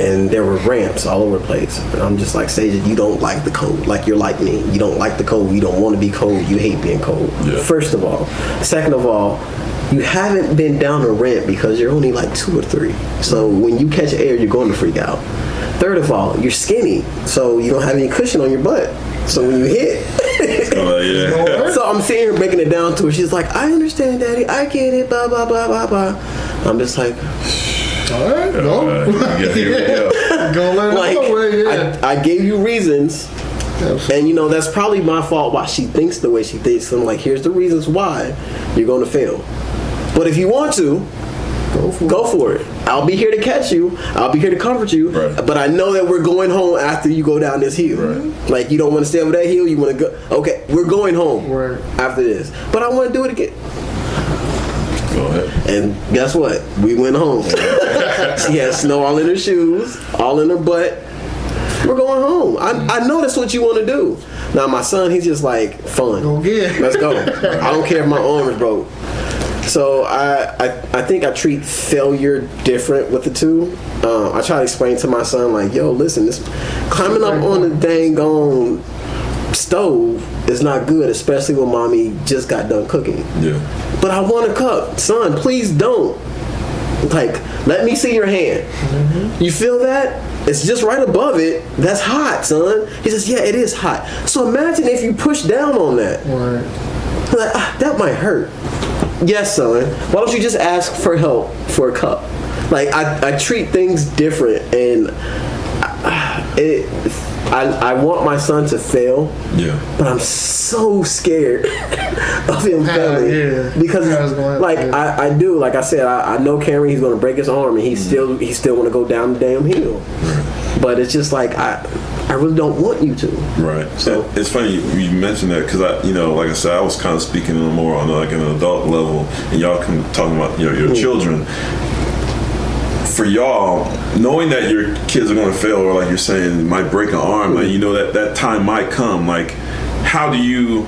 Speaker 1: and there were ramps all over the place. And I'm just like, Sage, you don't like the cold. Like, you're like me. You don't like the cold. You don't want to be cold. You hate being cold. Yeah. First of all. Second of all, you haven't been down a ramp because you're only like 2 or 3. So when you catch air, you're going to freak out. Third of all, you're skinny, so you don't have any cushion on your butt. So when you hit, so I'm sitting here breaking it down to her. She's like, I understand, daddy. I get it. Blah blah blah blah blah. I'm just like,
Speaker 2: all right, go. Go let
Speaker 1: like, I gave you reasons. And that's probably my fault why she thinks the way she thinks. So I'm like, here's the reasons why you're going to fail. But if you want to, go for it. I'll be here to catch you. I'll be here to comfort you. Right. But I know that we're going home after you go down this hill. Right. Like, you don't want to stay over that hill. You want to go. Okay, we're going home after this. But I want to do it again. Go ahead. And guess what? We went home. She had snow all in her shoes, all in her butt. We're going home. I know that's what you want to do. Now my son, he's just like, fun.
Speaker 2: Okay.
Speaker 1: Let's go. I don't care if my arm is broke. So I think I treat failure different with the two. I try to explain to my son, like, yo, listen, this climbing up on the dang on stove is not good, especially when mommy just got done cooking. Yeah. But I want a cup. Son, please don't. Like, let me see your hand. Mm-hmm. You feel that? It's just right above it. That's hot, son. He says, yeah, it is hot. So imagine if you push down on that. Right. Like, that might hurt. Yes, son. Why don't you just ask for help for a cup? Like I treat things different, and I want my son to fail. Yeah. But I'm so scared of him failing because like I do. Like I said, I know Cameron. He's going to break his arm, and he still want to go down the damn hill. Right. But it's just like I really don't want you to. Right.
Speaker 3: So it's funny you mentioned that because like I said, I was kind of speaking more on like an adult level, and y'all talking about your children. For y'all, knowing that your kids are going to fail, or like you're saying, might break an arm, like that time might come. Like, how do you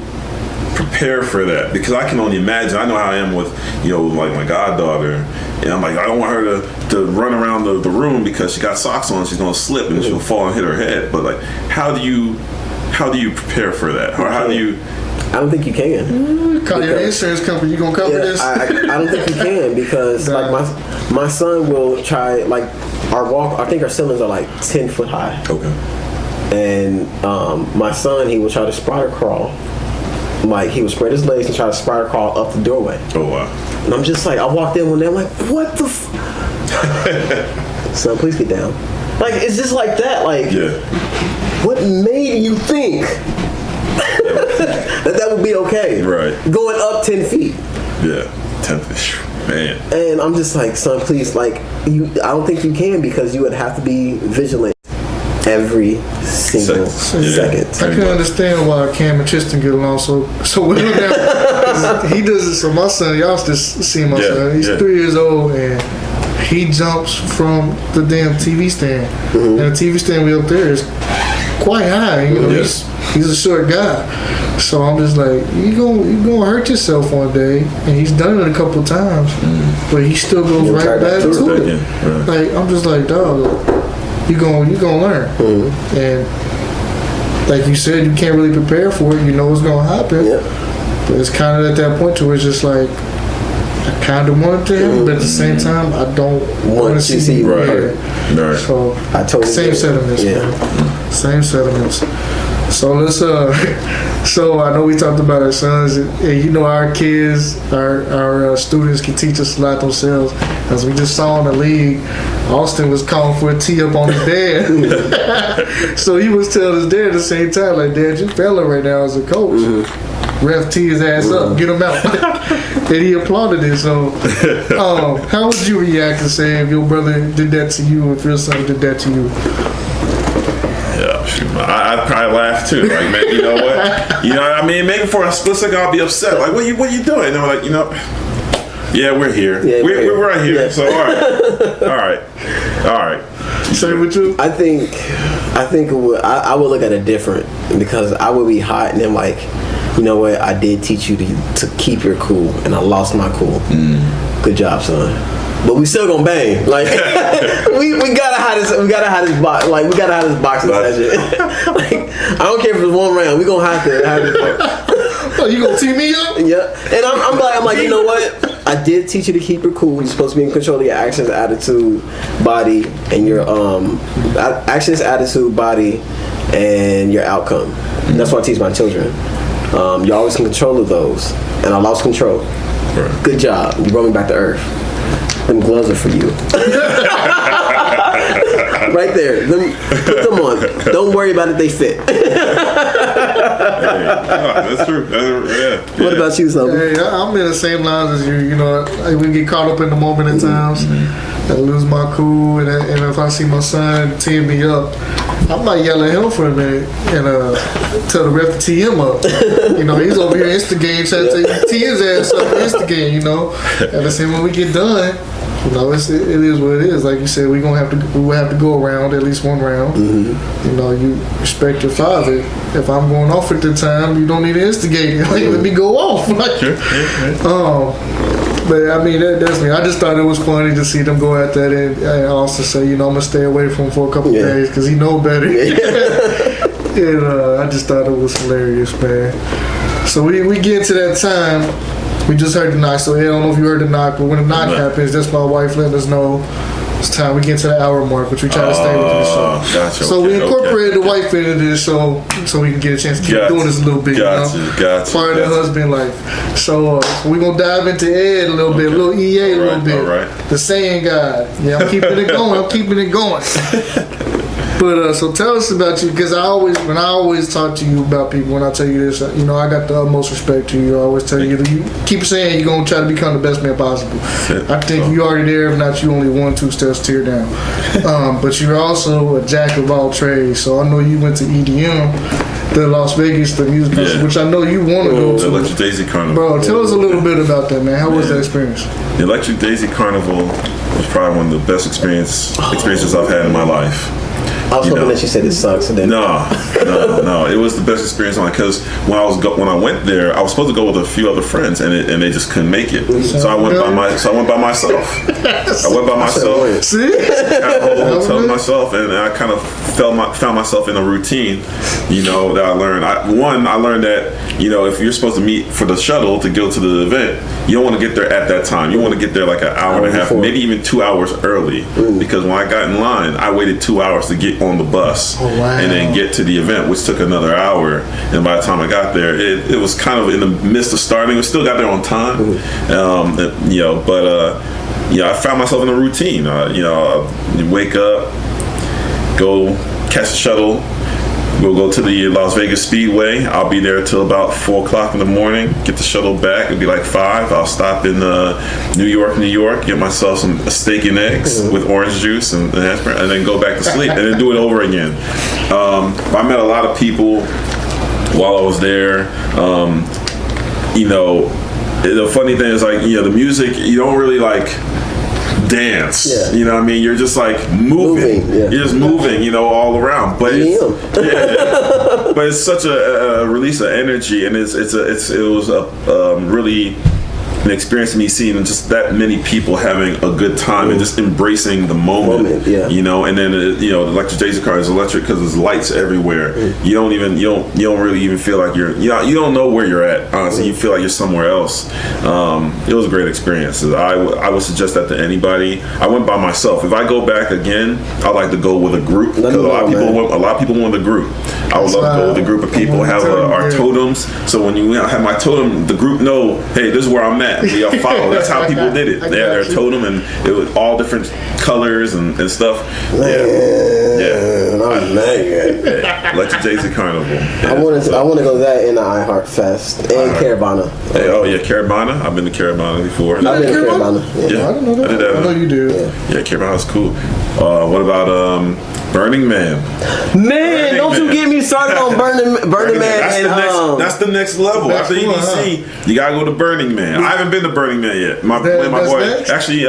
Speaker 3: prepare for that? Because I can only imagine. I know how I am with like my goddaughter, and I'm like, I don't want her to run around the room because she got socks on. She's going to slip and she'll fall and hit her head. But like, how do you prepare for that, or how do you?
Speaker 1: I don't think you can.
Speaker 2: Call your insurance company. You gonna cover this?
Speaker 1: I don't think you can because like my son will try like I think our ceilings are like 10 foot high. Okay. And my son, he will try to spider crawl. Like he will spread his legs and try to spider crawl up the doorway. Oh wow. And I'm just like, I walked in one day, I'm like, what the son, please get down. Like it's just like that. Like what made you think that would be okay? Right. Going up 10 feet.
Speaker 3: Yeah. 10 feet. Man.
Speaker 1: And I'm just like, son, please, like, I don't think you can because you would have to be vigilant every single second.
Speaker 2: I can understand why Cam and Tristan get along so well now. He does it. So my son, y'all just see my son. He's 3 years old and he jumps from the damn TV stand. And the TV stand we up there is quite high. He's a short guy. So I'm just like, you gonna hurt yourself one day, and he's done it a couple of times, but he still goes right back to it. Right. Like I'm just like, dog, you gonna learn, and like you said, you can't really prepare for it. You know what's gonna happen, but it's kind of at that point to where it's just like, I kind of want it to happen, but at the same time, I don't want to see you hurt. Right. So I totally same sentiments, man. Same sentiments. So let's so I know we talked about our sons, and our kids, our students can teach us a lot themselves. As we just saw in the league, Austin was calling for a tee up on his dad. So he was telling his dad at the same time, like, Dad, you're failing right now as a coach. Ref tee his ass up, get him out. And he applauded it. So how would you react to say if your brother did that to you, if your son did that to you?
Speaker 3: I'd probably laugh too. Like, man, you know what? I mean, maybe for a split second I'll be upset. Like, what are you doing? And I'm like, yeah, we're here. Yeah, we're right here. Yeah. So all right.
Speaker 2: Same with you.
Speaker 1: I think I would look at it different because I would be hot and then like, you know what? I did teach you to keep your cool, and I lost my cool. Good job, son. But we still gonna bang. Like we gotta have this. We gotta have this box. Like we gotta have this boxing session. Like I don't care if it's one round. We gonna have to have this.
Speaker 2: Oh, you gonna tee me up?
Speaker 1: Yeah. And I'm like, you know what? I did teach you to keep your cool. You're supposed to be in control of your actions, attitude, body, and your actions, attitude, body, and your outcome. That's what I teach my children. You're always in control of those, and I lost control. Right. Good job. You brought me back to earth. Them gloves are for you. Right there. Put them on. Don't worry about it. They fit.
Speaker 3: That's true.
Speaker 1: What about you, Sloan?
Speaker 2: Hey, I'm in the same lines as you. We get caught up in the moment at times. I lose my cool, and if I see my son teeing me up, I might yell at him for a minute and tell the ref to tee him up. He's over here instigating, trying to tee his ass up, instigating. And the same when we get done. It is what it is. Like you said, we will have to go around at least one round. You respect your father. If I'm going off at the time, you don't need to instigate. Like, let me go off. But I mean, that's me. I just thought it was funny to see them go at that and also say, I'm gonna stay away from him for a couple of days because he know better. And I just thought it was hilarious, man. So we get to that time. We just heard the knock, so I don't know if you heard the knock, but when the knock happens, that's my wife letting us know it's time we get to the hour mark, which we try to stay within the show.
Speaker 3: Gotcha.
Speaker 2: So we incorporated the wife into this show so we can get a chance to keep doing this a little bit.
Speaker 3: Gotcha.
Speaker 2: Part of the husband life. So we're going to dive into Ed a little bit, a little EA a little bit.
Speaker 3: All right.
Speaker 2: The saying God. Yeah, I'm keeping it going. But so tell us about you, because I always talk to you about people, when I tell you this, I got the utmost respect to you. I always tell you keep saying you're gonna try to become the best man possible. I think you're already there. If not, you only 1-2 steps tear down. But you're also a jack of all trades. So I know you went to EDM, the Las Vegas, the music festival, which I know you want to go to.
Speaker 3: Electric Daisy Carnival.
Speaker 2: Bro, tell us a little bit about that, man. How was that experience?
Speaker 3: The Electric Daisy Carnival was probably one of the best experiences I've had in my life.
Speaker 1: I was hoping that you said it sucks. And then
Speaker 3: No. It was the best experience on it, because when I went there, I was supposed to go with a few other friends, and they just couldn't make it. So I went by myself.
Speaker 2: See?
Speaker 3: Got a whole hotel to myself, and I kind of found myself in a routine, that I learned. I learned that, if you're supposed to meet for the shuttle to go to the event, you don't want to get there at that time. You want to get there like an hour and a half, maybe even 2 hours early. Because when I got in line, I waited 2 hours to get on the bus and then get to the event, which took another hour. And by the time I got there, it was kind of in the midst of starting. We still got there on time, I found myself in a routine. Wake up, go catch the shuttle. We'll go to the Las Vegas Speedway. I'll be there till about 4 o'clock in the morning. Get the shuttle back. It'll be like 5. I'll stop in New York. Get myself some steak and eggs with orange juice and hash brown, and then go back to sleep, and then do it over again. I met a lot of people while I was there. The funny thing is, the music, you don't really dance.
Speaker 1: Yeah.
Speaker 3: You know what I mean? You're just moving.
Speaker 1: Yeah.
Speaker 3: You're just moving, all around. But but it's such a release of energy, and it was really an experience to me, seeing just that many people having a good time and just embracing the moment. And then the Electric Daisy car is electric because there's lights everywhere. You don't really even feel like you don't know where you're at. Honestly, you feel like you're somewhere else. It was a great experience. I would suggest that to anybody. I went by myself. If I go back again, I like to go with a group, because a lot of people went with a group. I would love to go with a group of people, have our totems. So when you have my totem, the group know, hey, this is where I'm at. We all follow. That's how people did it. They had their totem, and it was all different colors and stuff. Electric Daisy Carnival.
Speaker 1: I want to go that in the iHeart Fest and Caravana.
Speaker 3: Caravana. I've been to Caravana before.
Speaker 1: I've been to Caravana.
Speaker 2: Yeah, I didn't know that. I know you do.
Speaker 3: Yeah, Caravana's cool. What about Burning Man?
Speaker 1: Don't you get me started on Burning Man.
Speaker 3: That's the next level. After EDC, you gotta go to Burning Man. I haven't been to Burning Man yet. My boy, actually,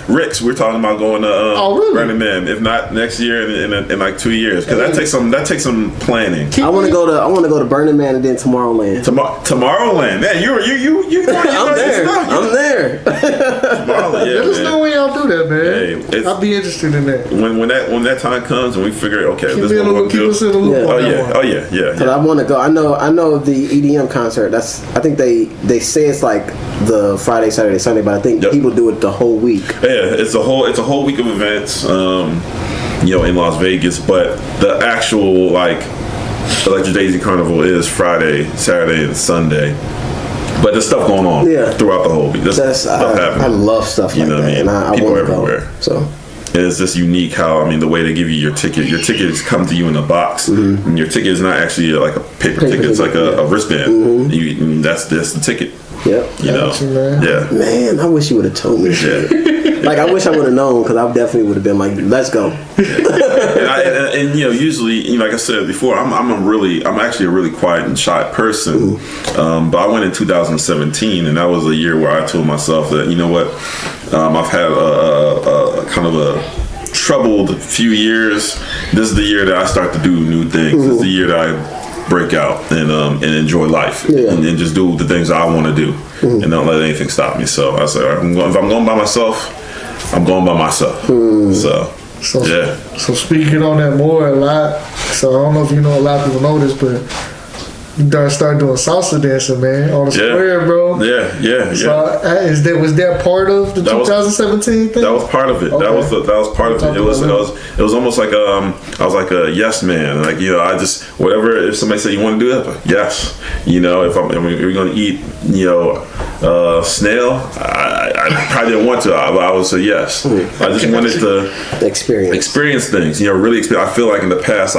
Speaker 3: Rick's. We're talking about going to Burning Man. If not next year, in like 2 years, because that takes some planning.
Speaker 1: I want to go to Burning Man and then Tomorrowland.
Speaker 3: Tomorrowland. Man, you.
Speaker 1: I'm there.
Speaker 3: Tomorrowland.
Speaker 2: Let us know when y'all do that, man.
Speaker 3: Hey,
Speaker 2: I'll be interested in that.
Speaker 3: When that time comes and we figure, okay, this is what we're
Speaker 2: keep us in the loop.
Speaker 3: Oh yeah.
Speaker 1: Because I want to go. I know the EDM concert. I think they say it's like the Friday, Saturday, Sunday, but I think people do it the whole week.
Speaker 3: Yeah, it's a whole week of events. In Las Vegas, but the actual Electric Daisy Carnival is Friday, Saturday, and Sunday. But there's stuff going on throughout the whole week. There's stuff happening.
Speaker 1: I love stuff like that, and I
Speaker 3: people
Speaker 1: want to
Speaker 3: everywhere.
Speaker 1: Go. So.
Speaker 3: And it's just unique how, the way they give you your ticket. Your tickets come to you in a box. And your ticket is not actually like a paper ticket. It's like a wristband. That's the ticket.
Speaker 1: Yep. Man, I wish you would have told me. I wish I would have known, because I definitely would have been like, let's go.
Speaker 3: and usually, like I said before, I'm actually a really quiet and shy person. But I went in 2017, and that was a year where I told myself that, I've had a kind of a troubled few years. This is the year that I start to do new things. This is the year that I break out and enjoy life and just do the things I want to do and not let anything stop me. So I said, if I'm going by myself, I'm going by myself. So speaking on that more a lot. So I don't know if a lot of people know this, but
Speaker 2: Start doing salsa dancing, man, on the square, bro.
Speaker 3: Yeah.
Speaker 2: So was that part of the 2017 thing?
Speaker 3: That was part of it. Okay. That was part of it. It was almost like I was like a yes man. Like, you know, I just whatever. If somebody said you want to do that, yes. You know, if we're gonna eat, you know, snail, I probably didn't want to. I would say yes. I just wanted to experience things. You know, really experience. I feel like in the past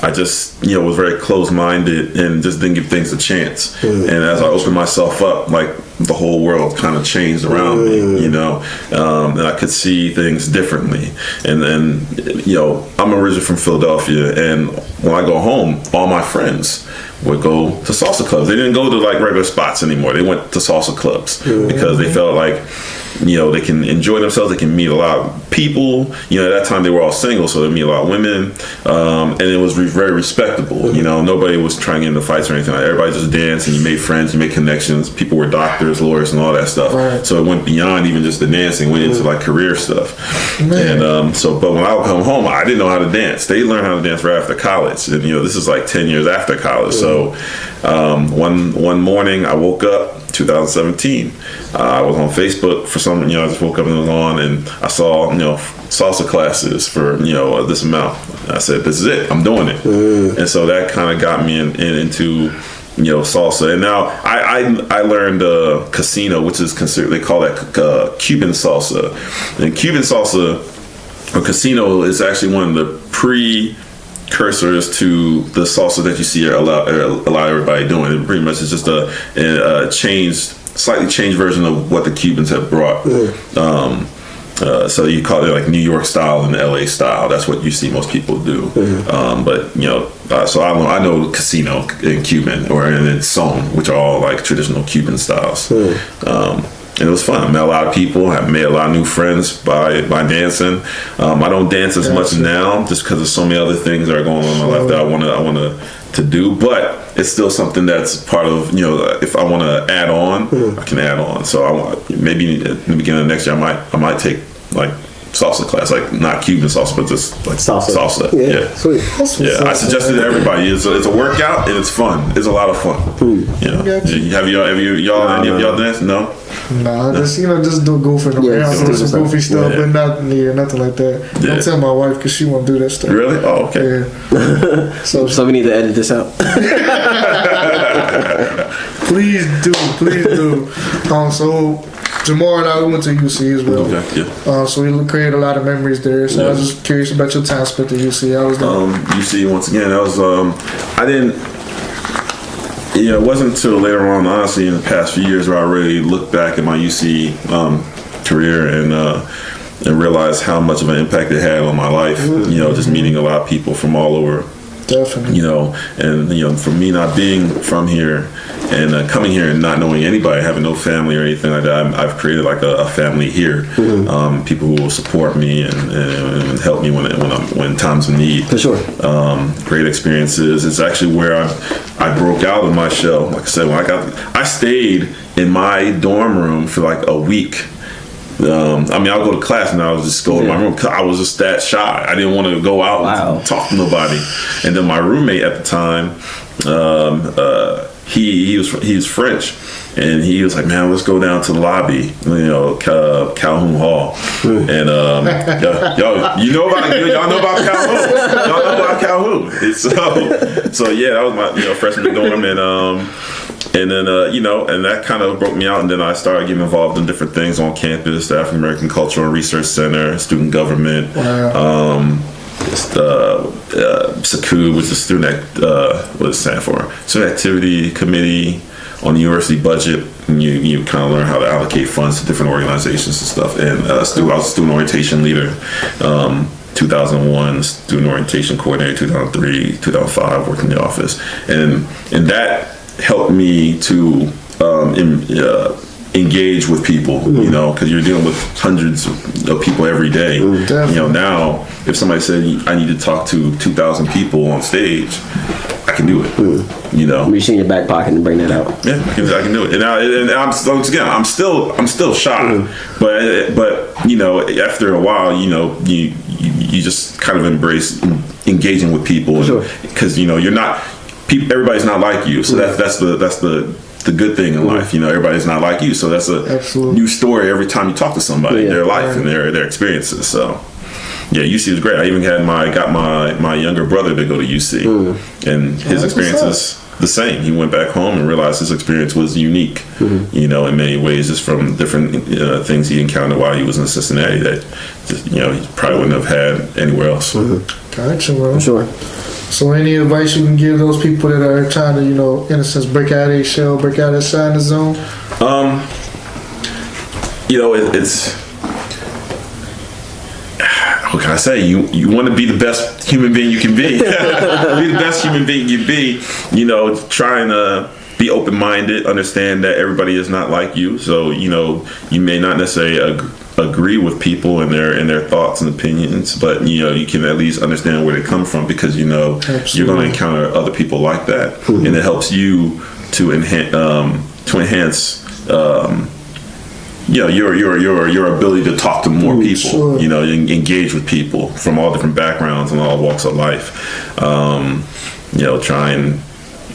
Speaker 3: I just, you know, was very closed-minded and just didn't give things a chance. And as I opened myself up, like the whole world kind of changed around me, you know, and I could see things differently. And then, you know, I'm originally from Philadelphia, and when I go home, all my friends would go to salsa clubs. They didn't go to like regular spots anymore. They went to salsa clubs because they felt like, you know, they can enjoy themselves. They can meet a lot of people. You know, at that time they were all single, so they meet a lot of women, and it was very respectable. You know, nobody was trying to get into fights or anything. Like, everybody just danced, and you made friends, you made connections. People were doctors, lawyers, and all that stuff. Right. So it went beyond even just the dancing. Went into like career stuff. Man. And but when I would come home, I didn't know how to dance. They learned how to dance right after college, and you know, this is like 10 years after college. So one morning I woke up. 2017. I was on Facebook for some, you know, I just woke up and it was on, and I saw, you know, salsa classes for, you know, this amount. I said, this is it, I'm doing it. And so that kind of got me into, you know, salsa. And now I learned casino, which is considered, they call that Cuban salsa. And Cuban salsa or casino is actually one of the precursors to the salsa that you see a lot of everybody doing. It pretty much is just a slightly changed version of what the Cubans have brought. So you call it like New York style and LA style. That's what you see most people do. But you know, so I know casino in Cuban and then son, which are all like traditional Cuban styles. And it was fun. I met a lot of people. I made a lot of new friends by dancing. I don't dance as much now just because of so many other things that are going on in my life that I want to do. But it's still something that's part of, you know, if I want to add on, I can add on. So maybe at the beginning of next year, I might take like salsa class, like not Cuban salsa, but just like salsa. Yeah. Sweet. Yeah, I suggested it to everybody. It's a workout and it's fun. It's a lot of fun. You know, have y'all danced? No.
Speaker 2: Nah, just just do goofing around, do some goofy stuff, but nothing like that. Don't tell my wife because she won't do that stuff.
Speaker 3: Really? Oh, okay.
Speaker 1: Yeah. so we need to edit this out.
Speaker 2: Please do. So Jamar and I went to UC as well. Okay, yeah. So we created a lot of memories there. So I was just curious about your time spent at UC. I was
Speaker 3: UC once again. I was I didn't. You know, it wasn't until later on, honestly, in the past few years, where I really looked back at my UC career and realized how much of an impact it had on my life. You know, just meeting a lot of people from all over.
Speaker 2: Definitely.
Speaker 3: You know, and you know, for me not being from here and coming here and not knowing anybody, having no family or anything like that, I've created like a family here. People who will support me and help me when times of need.
Speaker 1: For sure.
Speaker 3: Great experiences. It's actually where I broke out of my shell. Like I said, I stayed in my dorm room for like a week. I mean, I'll go to class and I'll just go to my room because I was just that shy. I didn't want to go out and talk to nobody. And then my roommate at the time, he was French, and he was like, "Man, let's go down to the lobby, you know, Calhoun Hall." And y'all know about Calhoun. Y'all know about Calhoun. So yeah, that was my freshman dorm, and then you know, and that kind of broke me out, and then I started getting involved in different things on campus, the African American Cultural and Research Center, student government. SACU, which is student what does it stand for? Student Activity Committee on the university budget. And you kind of learn how to allocate funds to different organizations and stuff. And I was a student orientation leader. 2001, student orientation coordinator. 2003, 2005, worked in the office, and that helped me to engage with people, you know, because you're dealing with hundreds of people every day. You know, now if somebody said I need to talk to 2,000 people on stage, I can do it. You know,
Speaker 1: reach in your back pocket and bring that out.
Speaker 3: Yeah, I can do it. And I'm still shy, but you know, after a while, you know, you just kind of embrace engaging with people, because you know, you're not. everybody's not like you. So that's the good thing in life. Everybody's not like you. So that's a new story every time you talk to somebody, their life and their experiences. So. Yeah, UC was great. I even got my younger brother to go to UC, and his experience is the same. He went back home and realized his experience was unique, in many ways, just from different things he encountered while he was in Cincinnati that he probably wouldn't have had anywhere else.
Speaker 2: Gotcha, bro. For
Speaker 1: sure.
Speaker 2: So any advice you can give those people that are trying to, in a sense, break out of their shell, break out of outside the zone?
Speaker 3: It's... What can I say? You want to be the best human being you can be. Be the best human being you be. Trying to be open-minded, understand that everybody is not like you. So you may not necessarily agree with people and their thoughts and opinions, but you can at least understand where they come from, because you're going to encounter other people like that, and it helps you to enhance. Your ability to talk to more people, engage with people from all different backgrounds and all walks of life. Try and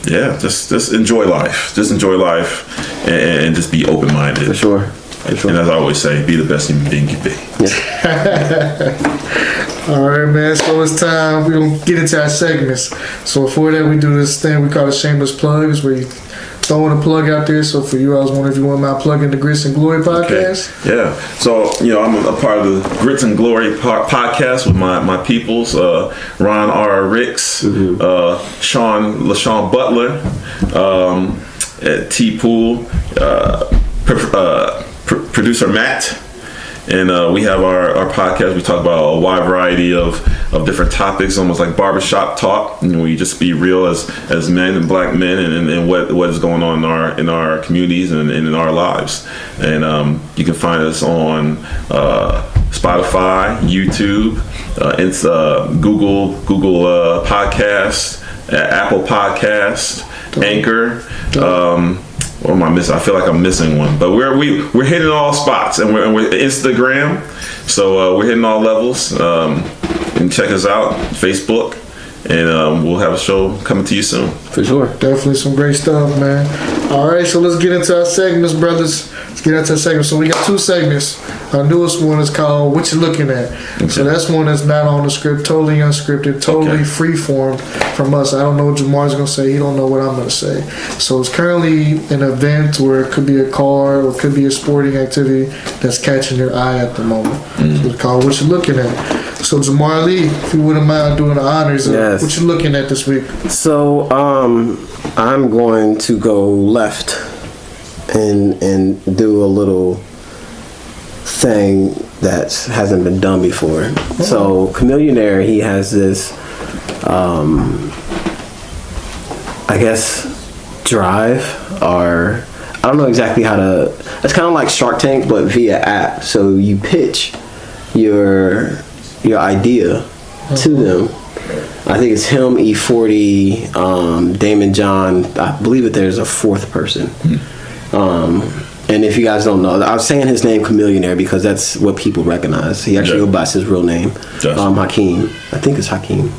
Speaker 3: just enjoy life. Just enjoy life and just be open-minded.
Speaker 1: For sure.
Speaker 3: And as I always say, be the best human being you can be.
Speaker 2: All right, man. So it's time. We're going to get into our segments. So before that, we do this thing we call the shameless plugs, where you throwing a plug out there. So for you, I was wondering if you want my plug in the Grits and Glory podcast.
Speaker 3: Okay. Yeah. So I'm a part of the Grits and Glory podcast with my peoples, Ron R. Ricks, LaShawn Butler, T Pool, producer Matt. And we have our podcast. We talk about a wide variety of different topics, almost like barbershop talk. We just be real as men and black men, and what is going on in our communities and in our lives. And you can find us on Spotify, YouTube, Google Podcast, Apple Podcast, Anchor. What am I missing? I feel like I'm missing one, but we're hitting all spots, and we're Instagram, so we're hitting all levels. And check us out, Facebook, and we'll have a show coming to you soon.
Speaker 1: For sure,
Speaker 2: definitely some great stuff, man. All right, so let's get into our segments, brothers. Let's get into our segments. So we got two segments. Our newest one is called "What You Looking At." Okay. So that's one that's not on the script, totally unscripted, totally free form from us. I don't know what Jamar's gonna say. He don't know what I'm gonna say. So it's currently an event, or it could be a car, or it could be a sporting activity that's catching your eye at the moment. So it's called "What You Looking At." So Jamar Lee, if you wouldn't mind doing the honors of what you looking at this week.
Speaker 1: So I'm going to go left and do a little thing that hasn't been done before. Oh. So Chameleonaire, he has this I guess drive, or I don't know exactly how to, it's kind of like Shark Tank but via app. So you pitch your idea to them. I think it's him, E40, Damon John. I believe that there's a fourth person. And if you guys don't know, I was saying his name Chameleonaire because that's what people recognize. He actually goes by his real name, Hakeem. I think it's Hakeem.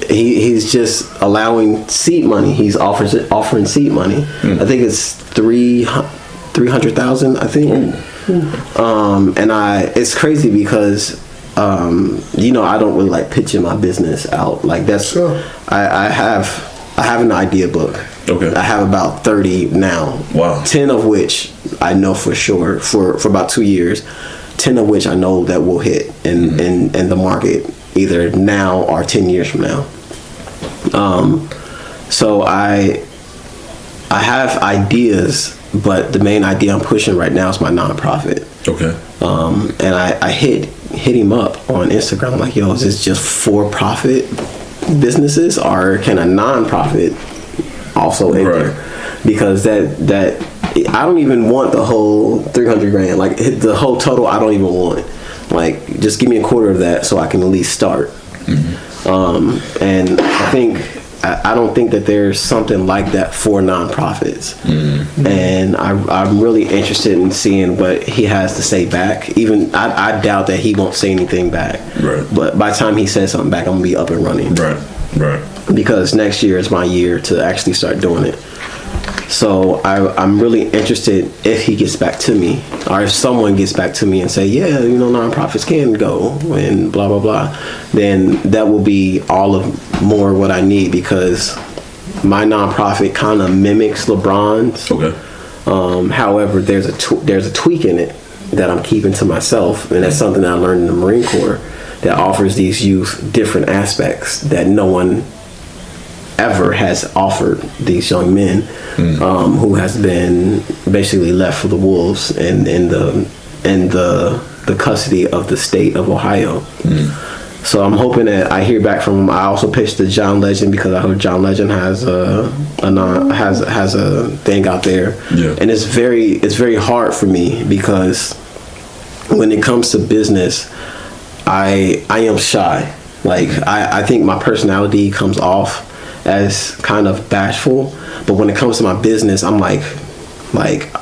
Speaker 1: He's just allowing seed money. He's offering seed money. I think it's 300,000. I think. And it's crazy because I don't really like pitching my business out like that's. Sure. I have an idea book. Okay. I have about 30 now. Wow. 10 of which I know for sure for about 2 years. 10 of which I know that will hit in the market either now or 10 years from now. So I have ideas, but the main idea I'm pushing right now is my nonprofit. Okay. And I hit him up on Instagram. I'm like, yo, is this just for-profit businesses, or can a nonprofit also enter? Because that I don't even want the whole 300 grand. Like the whole total, I don't even want. Like, just give me a quarter of that so I can at least start. And I think I don't think that there's something like that for nonprofits. And I'm really interested in seeing what he has to say back. Even I doubt that he won't say anything back.
Speaker 3: Right.
Speaker 1: But by the time he says something back, I'm gonna be up and running.
Speaker 3: Right.
Speaker 1: Because next year is my year to actually start doing it. So I'm really interested if he gets back to me, or if someone gets back to me and say, yeah, nonprofits can go and blah, blah, blah, then that will be all of more what I need, because my nonprofit kind of mimics LeBron's.
Speaker 3: Okay.
Speaker 1: However, there's a tweak in it that I'm keeping to myself, and that's something that I learned in the Marine Corps that offers these youth different aspects that no one ever has offered these young men who has been basically left for the wolves and in the custody of the state of Ohio. So I'm hoping that I hear back from him. I also pitched to John Legend because I heard John Legend has a thing out there, and it's very hard for me because when it comes to business, I am shy. Like I think my personality comes off as kind of bashful, but when it comes to my business, I'm like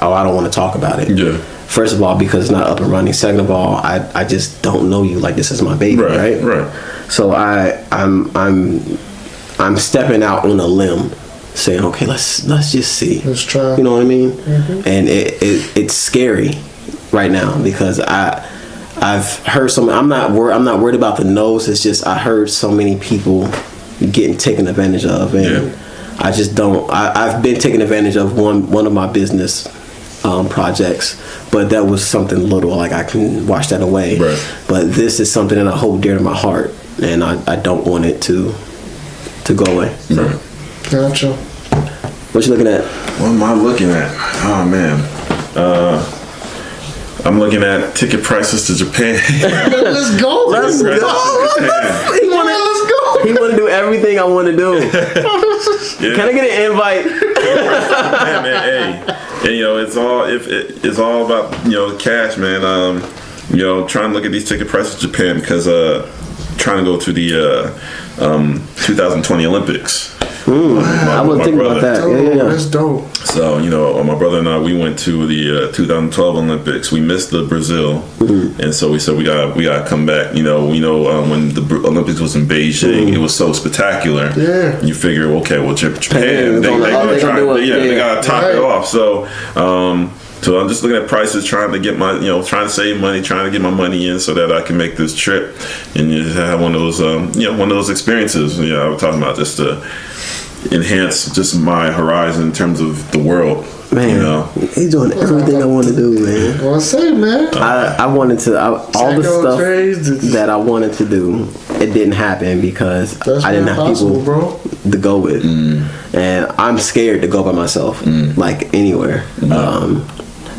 Speaker 1: oh, I don't want to talk about it.
Speaker 3: Yeah.
Speaker 1: First of all, because it's not up and running. Second of all, I just don't know you. Like, this is my baby, right? So I'm stepping out on a limb, saying, okay, let's just see.
Speaker 2: Let's try.
Speaker 1: You know what I mean? And it's scary right now because I've heard I'm not worried about the no's. It's just I heard so many people getting taken advantage of, and I just don't. I've been taken advantage of one of my business projects, but that was something little. Like, I can wash that away.
Speaker 3: Right.
Speaker 1: But this is something that I hold dear to my heart, and I don't want it to go away. So.
Speaker 3: Right.
Speaker 2: Gotcha.
Speaker 1: What you looking at?
Speaker 3: What am I looking at? Oh man. I'm looking at ticket prices to Japan.
Speaker 2: Let's go.
Speaker 1: Let's go. He want to do everything I want to do. Yeah. Can I get an invite?
Speaker 3: Man, hey, it's all about cash, man. Trying to look at these ticket prices to Japan because trying to go to the 2020 Olympics.
Speaker 1: I was thinking about that. Yeah.
Speaker 2: That's dope.
Speaker 3: So, my brother and I, we went to the 2012 Olympics. We missed the Brazil, and so we said we gotta come back. When the Olympics was in Beijing, it was so spectacular.
Speaker 2: Yeah.
Speaker 3: You figure, okay, well, Japan, they gotta top it off. So, so I'm just looking at prices, trying to get trying to save money, trying to get my money in so that I can make this trip and just have one of those, one of those experiences. I was talking about just to enhance just my horizon in terms of the world.
Speaker 1: Man, he's doing everything I want to do, man.
Speaker 2: Well, I say, man.
Speaker 1: I wanted to, all the stuff that I wanted to do, it didn't happen because I didn't have people to go with. And I'm scared to go by myself, like anywhere.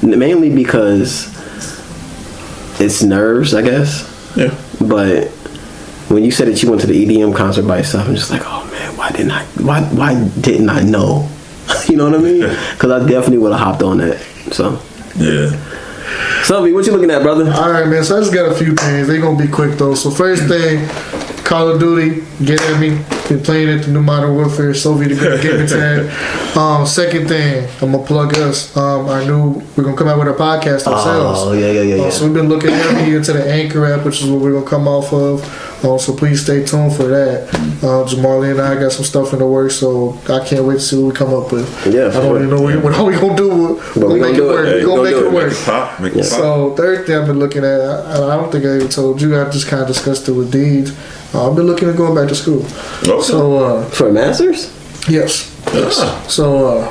Speaker 1: Mainly because it's nerves, I guess. Yeah. But when you said that you went to the EDM concert by yourself, I'm just like, oh man, why didn't I know? You know what I mean? Because I definitely would have hopped on that. So
Speaker 3: yeah.
Speaker 1: Selby, what you looking at, brother?
Speaker 2: All right, man. So I just got a few things. They gonna be quick though. So first thing, Call of Duty, get at me. Been playing it, the new Modern Warfare, Soviet gaming tag. Second thing, I'm gonna plug us. I knew we're gonna come out with a podcast ourselves.
Speaker 1: Oh yeah.
Speaker 2: So we've been looking heavy into the Anchor app, which is what we're gonna come off of. So please stay tuned for that. Jamali and I got some stuff in the works, so I can't wait to see what we come up with.
Speaker 1: Yeah,
Speaker 2: I don't even know what we gonna do. We're gonna make it work. We're gonna make it work.
Speaker 3: Make it pop.
Speaker 2: So third thing I've been looking at, I don't think I even told you. I just kind of discussed it with Deeds. I've been looking at going back to school.
Speaker 3: Okay.
Speaker 1: So for a master's?
Speaker 2: Yes. So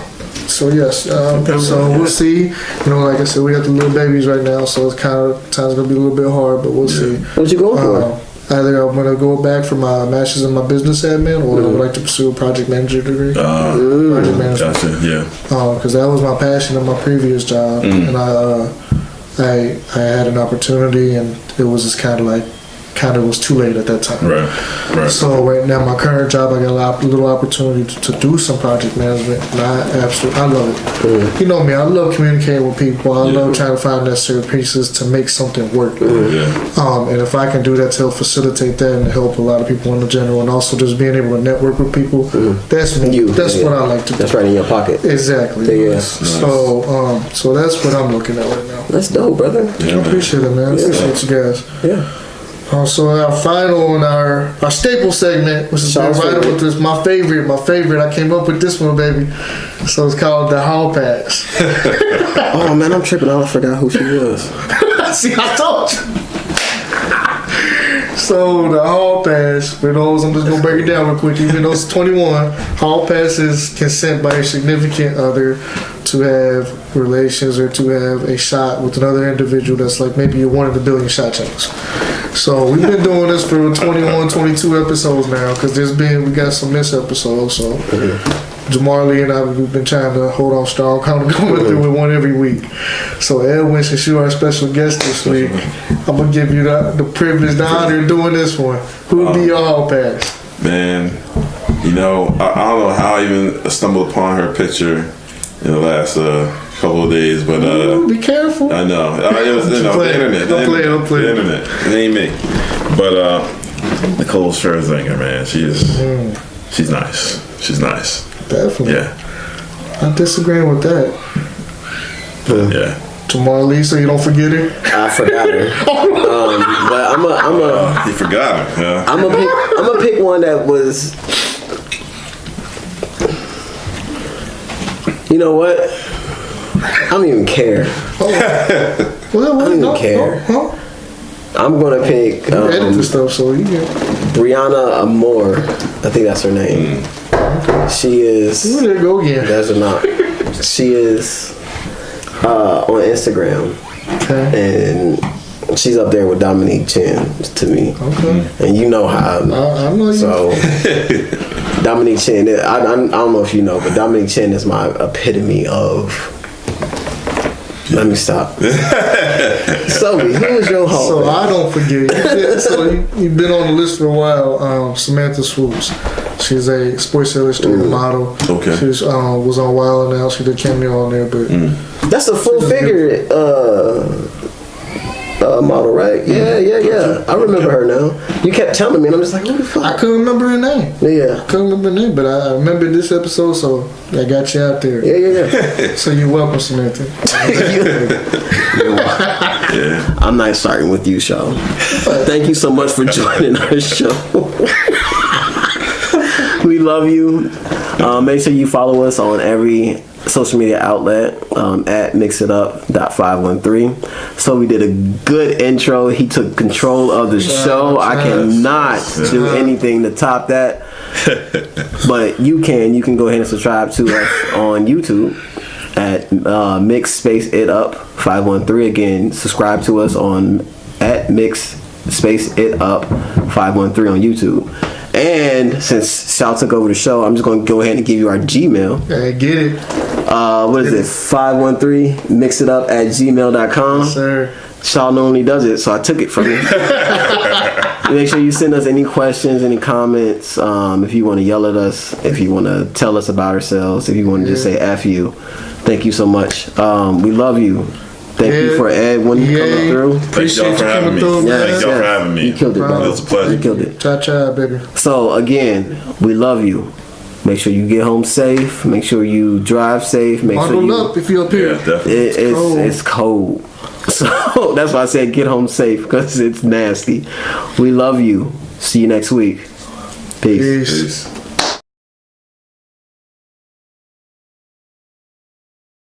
Speaker 2: yes. So we'll see. Like I said, we got the little babies right now, so it's kind of times gonna be a little bit hard, but we'll see.
Speaker 1: What you going for?
Speaker 2: Either I'm gonna go back for my master's in my business admin, or I would like to pursue a project manager degree. Project management.
Speaker 3: Gotcha. Yeah.
Speaker 2: Because that was my passion in my previous job, and I had an opportunity, and it was just kind of kind of was too late at that time.
Speaker 3: Right.
Speaker 2: So right now, my current job, I got a little opportunity to do some project management, and I love it. You know me, I love communicating with people. I love trying to find necessary pieces to make something work. And if I can do that to help facilitate that and help a lot of people in the general, and also just being able to network with people, that's me. That's what I like to do.
Speaker 1: That's right in your pocket.
Speaker 2: Exactly.
Speaker 1: Yeah.
Speaker 2: So that's what I'm looking at right now.
Speaker 1: That's dope, brother.
Speaker 2: I appreciate it, man. I appreciate you guys.
Speaker 1: Yeah.
Speaker 2: So our final and our staple segment, which is right up with this, my favorite. I came up with this one, baby. So it's called the Hall Pass.
Speaker 1: Oh man, I'm tripping. I forgot who she was.
Speaker 2: See, I told you. So the Hall Pass, for those, I'm just gonna break it down real quick. Even though it's 21, Hall Pass is consent by a significant other to have relations or to have a shot with another individual that's like maybe you're one of the billion shot challenge. So we've been doing this for 21, 22 episodes now because we got some missed episodes. So Jamarly and I, we've been trying to hold on strong, kind of going through with one every week. So Edwin, since you're our special guest this week, I'm gonna give you the privilege, the honor of doing this one. Who would be your Hall Pass?
Speaker 3: Man, you know, I don't know how I even stumbled upon her picture in the last couple of days, but
Speaker 2: be careful.
Speaker 3: I know. It was the internet.
Speaker 2: Don't play.
Speaker 3: The internet. It ain't me. But Nicole Scherzinger, man, she's nice. She's nice.
Speaker 2: Definitely.
Speaker 3: Yeah.
Speaker 2: I'm disagreeing with that.
Speaker 3: Yeah.
Speaker 2: Jamarly, so you don't forget her.
Speaker 1: I forgot her. But I'm a.
Speaker 3: He forgot her. Yeah.
Speaker 1: I'm gonna pick one that was. You know what? I don't even care.
Speaker 2: I
Speaker 1: don't even care. I'm gonna pick.
Speaker 2: You edit the stuff, so you get.
Speaker 1: Brianna Amore. I think that's her name. She is.
Speaker 2: There you go again.
Speaker 1: That's not. She is on Instagram, and she's up there with Dominique Chen to me.
Speaker 2: Okay.
Speaker 1: And you know how.
Speaker 2: I know you.
Speaker 1: So Dominique Chen. I don't know if you know, but Dominique Chen is my epitome of. Let me stop. So, who was your Hall?
Speaker 2: So I don't forget. You've been on the list for a while. Samantha Swoops. She's a Sports Illustrated model. Okay. She was on Wild Now. She did cameo on there, but
Speaker 1: that's a full figure model, right? Yeah. I remember her now. You kept telling me, and I'm just like, who the fuck?
Speaker 2: I couldn't remember her name.
Speaker 1: Yeah.
Speaker 2: Couldn't remember her name, but I remember this episode, so I got you out there.
Speaker 1: Yeah.
Speaker 2: So you're welcome, Samantha.
Speaker 1: Yeah. I'm not starting with you, Shaw. Thank you so much for joining our show. We love you. Make sure you follow us on every social media outlet at mixitup.513. So we did a good intro. He took control of the show. I cannot do anything to top that. But you can go ahead and subscribe to us on YouTube at Mix Space It Up 513. Again, subscribe to us on at Mix Space It Up 513 on YouTube. And since Shao took over the show, I'm just going to go ahead and give you our Gmail.
Speaker 2: Hey, get it.
Speaker 1: What is it? 513mixitup@gmail.com.
Speaker 2: Yes, sir.
Speaker 1: Shaw normally does it, so I took it from you. Make sure you send us any questions, any comments. If you want to yell at us, if you want to tell us about ourselves, if you want to just say F you. Thank you so much. We love you. Thank you for Edwin coming through.
Speaker 2: Appreciate you coming through.
Speaker 3: Thank y'all for having me.
Speaker 1: You killed it, brother.
Speaker 3: It was a pleasure.
Speaker 1: You killed it.
Speaker 2: Cha-cha, baby.
Speaker 1: So, again, we love you. Make sure you get home safe. Make sure you drive safe.
Speaker 2: Bundle up if you're up here.
Speaker 3: Yeah, definitely.
Speaker 1: It's cold. So, that's why I said get home safe, because it's nasty. We love you. See you next week. Peace.
Speaker 2: Peace.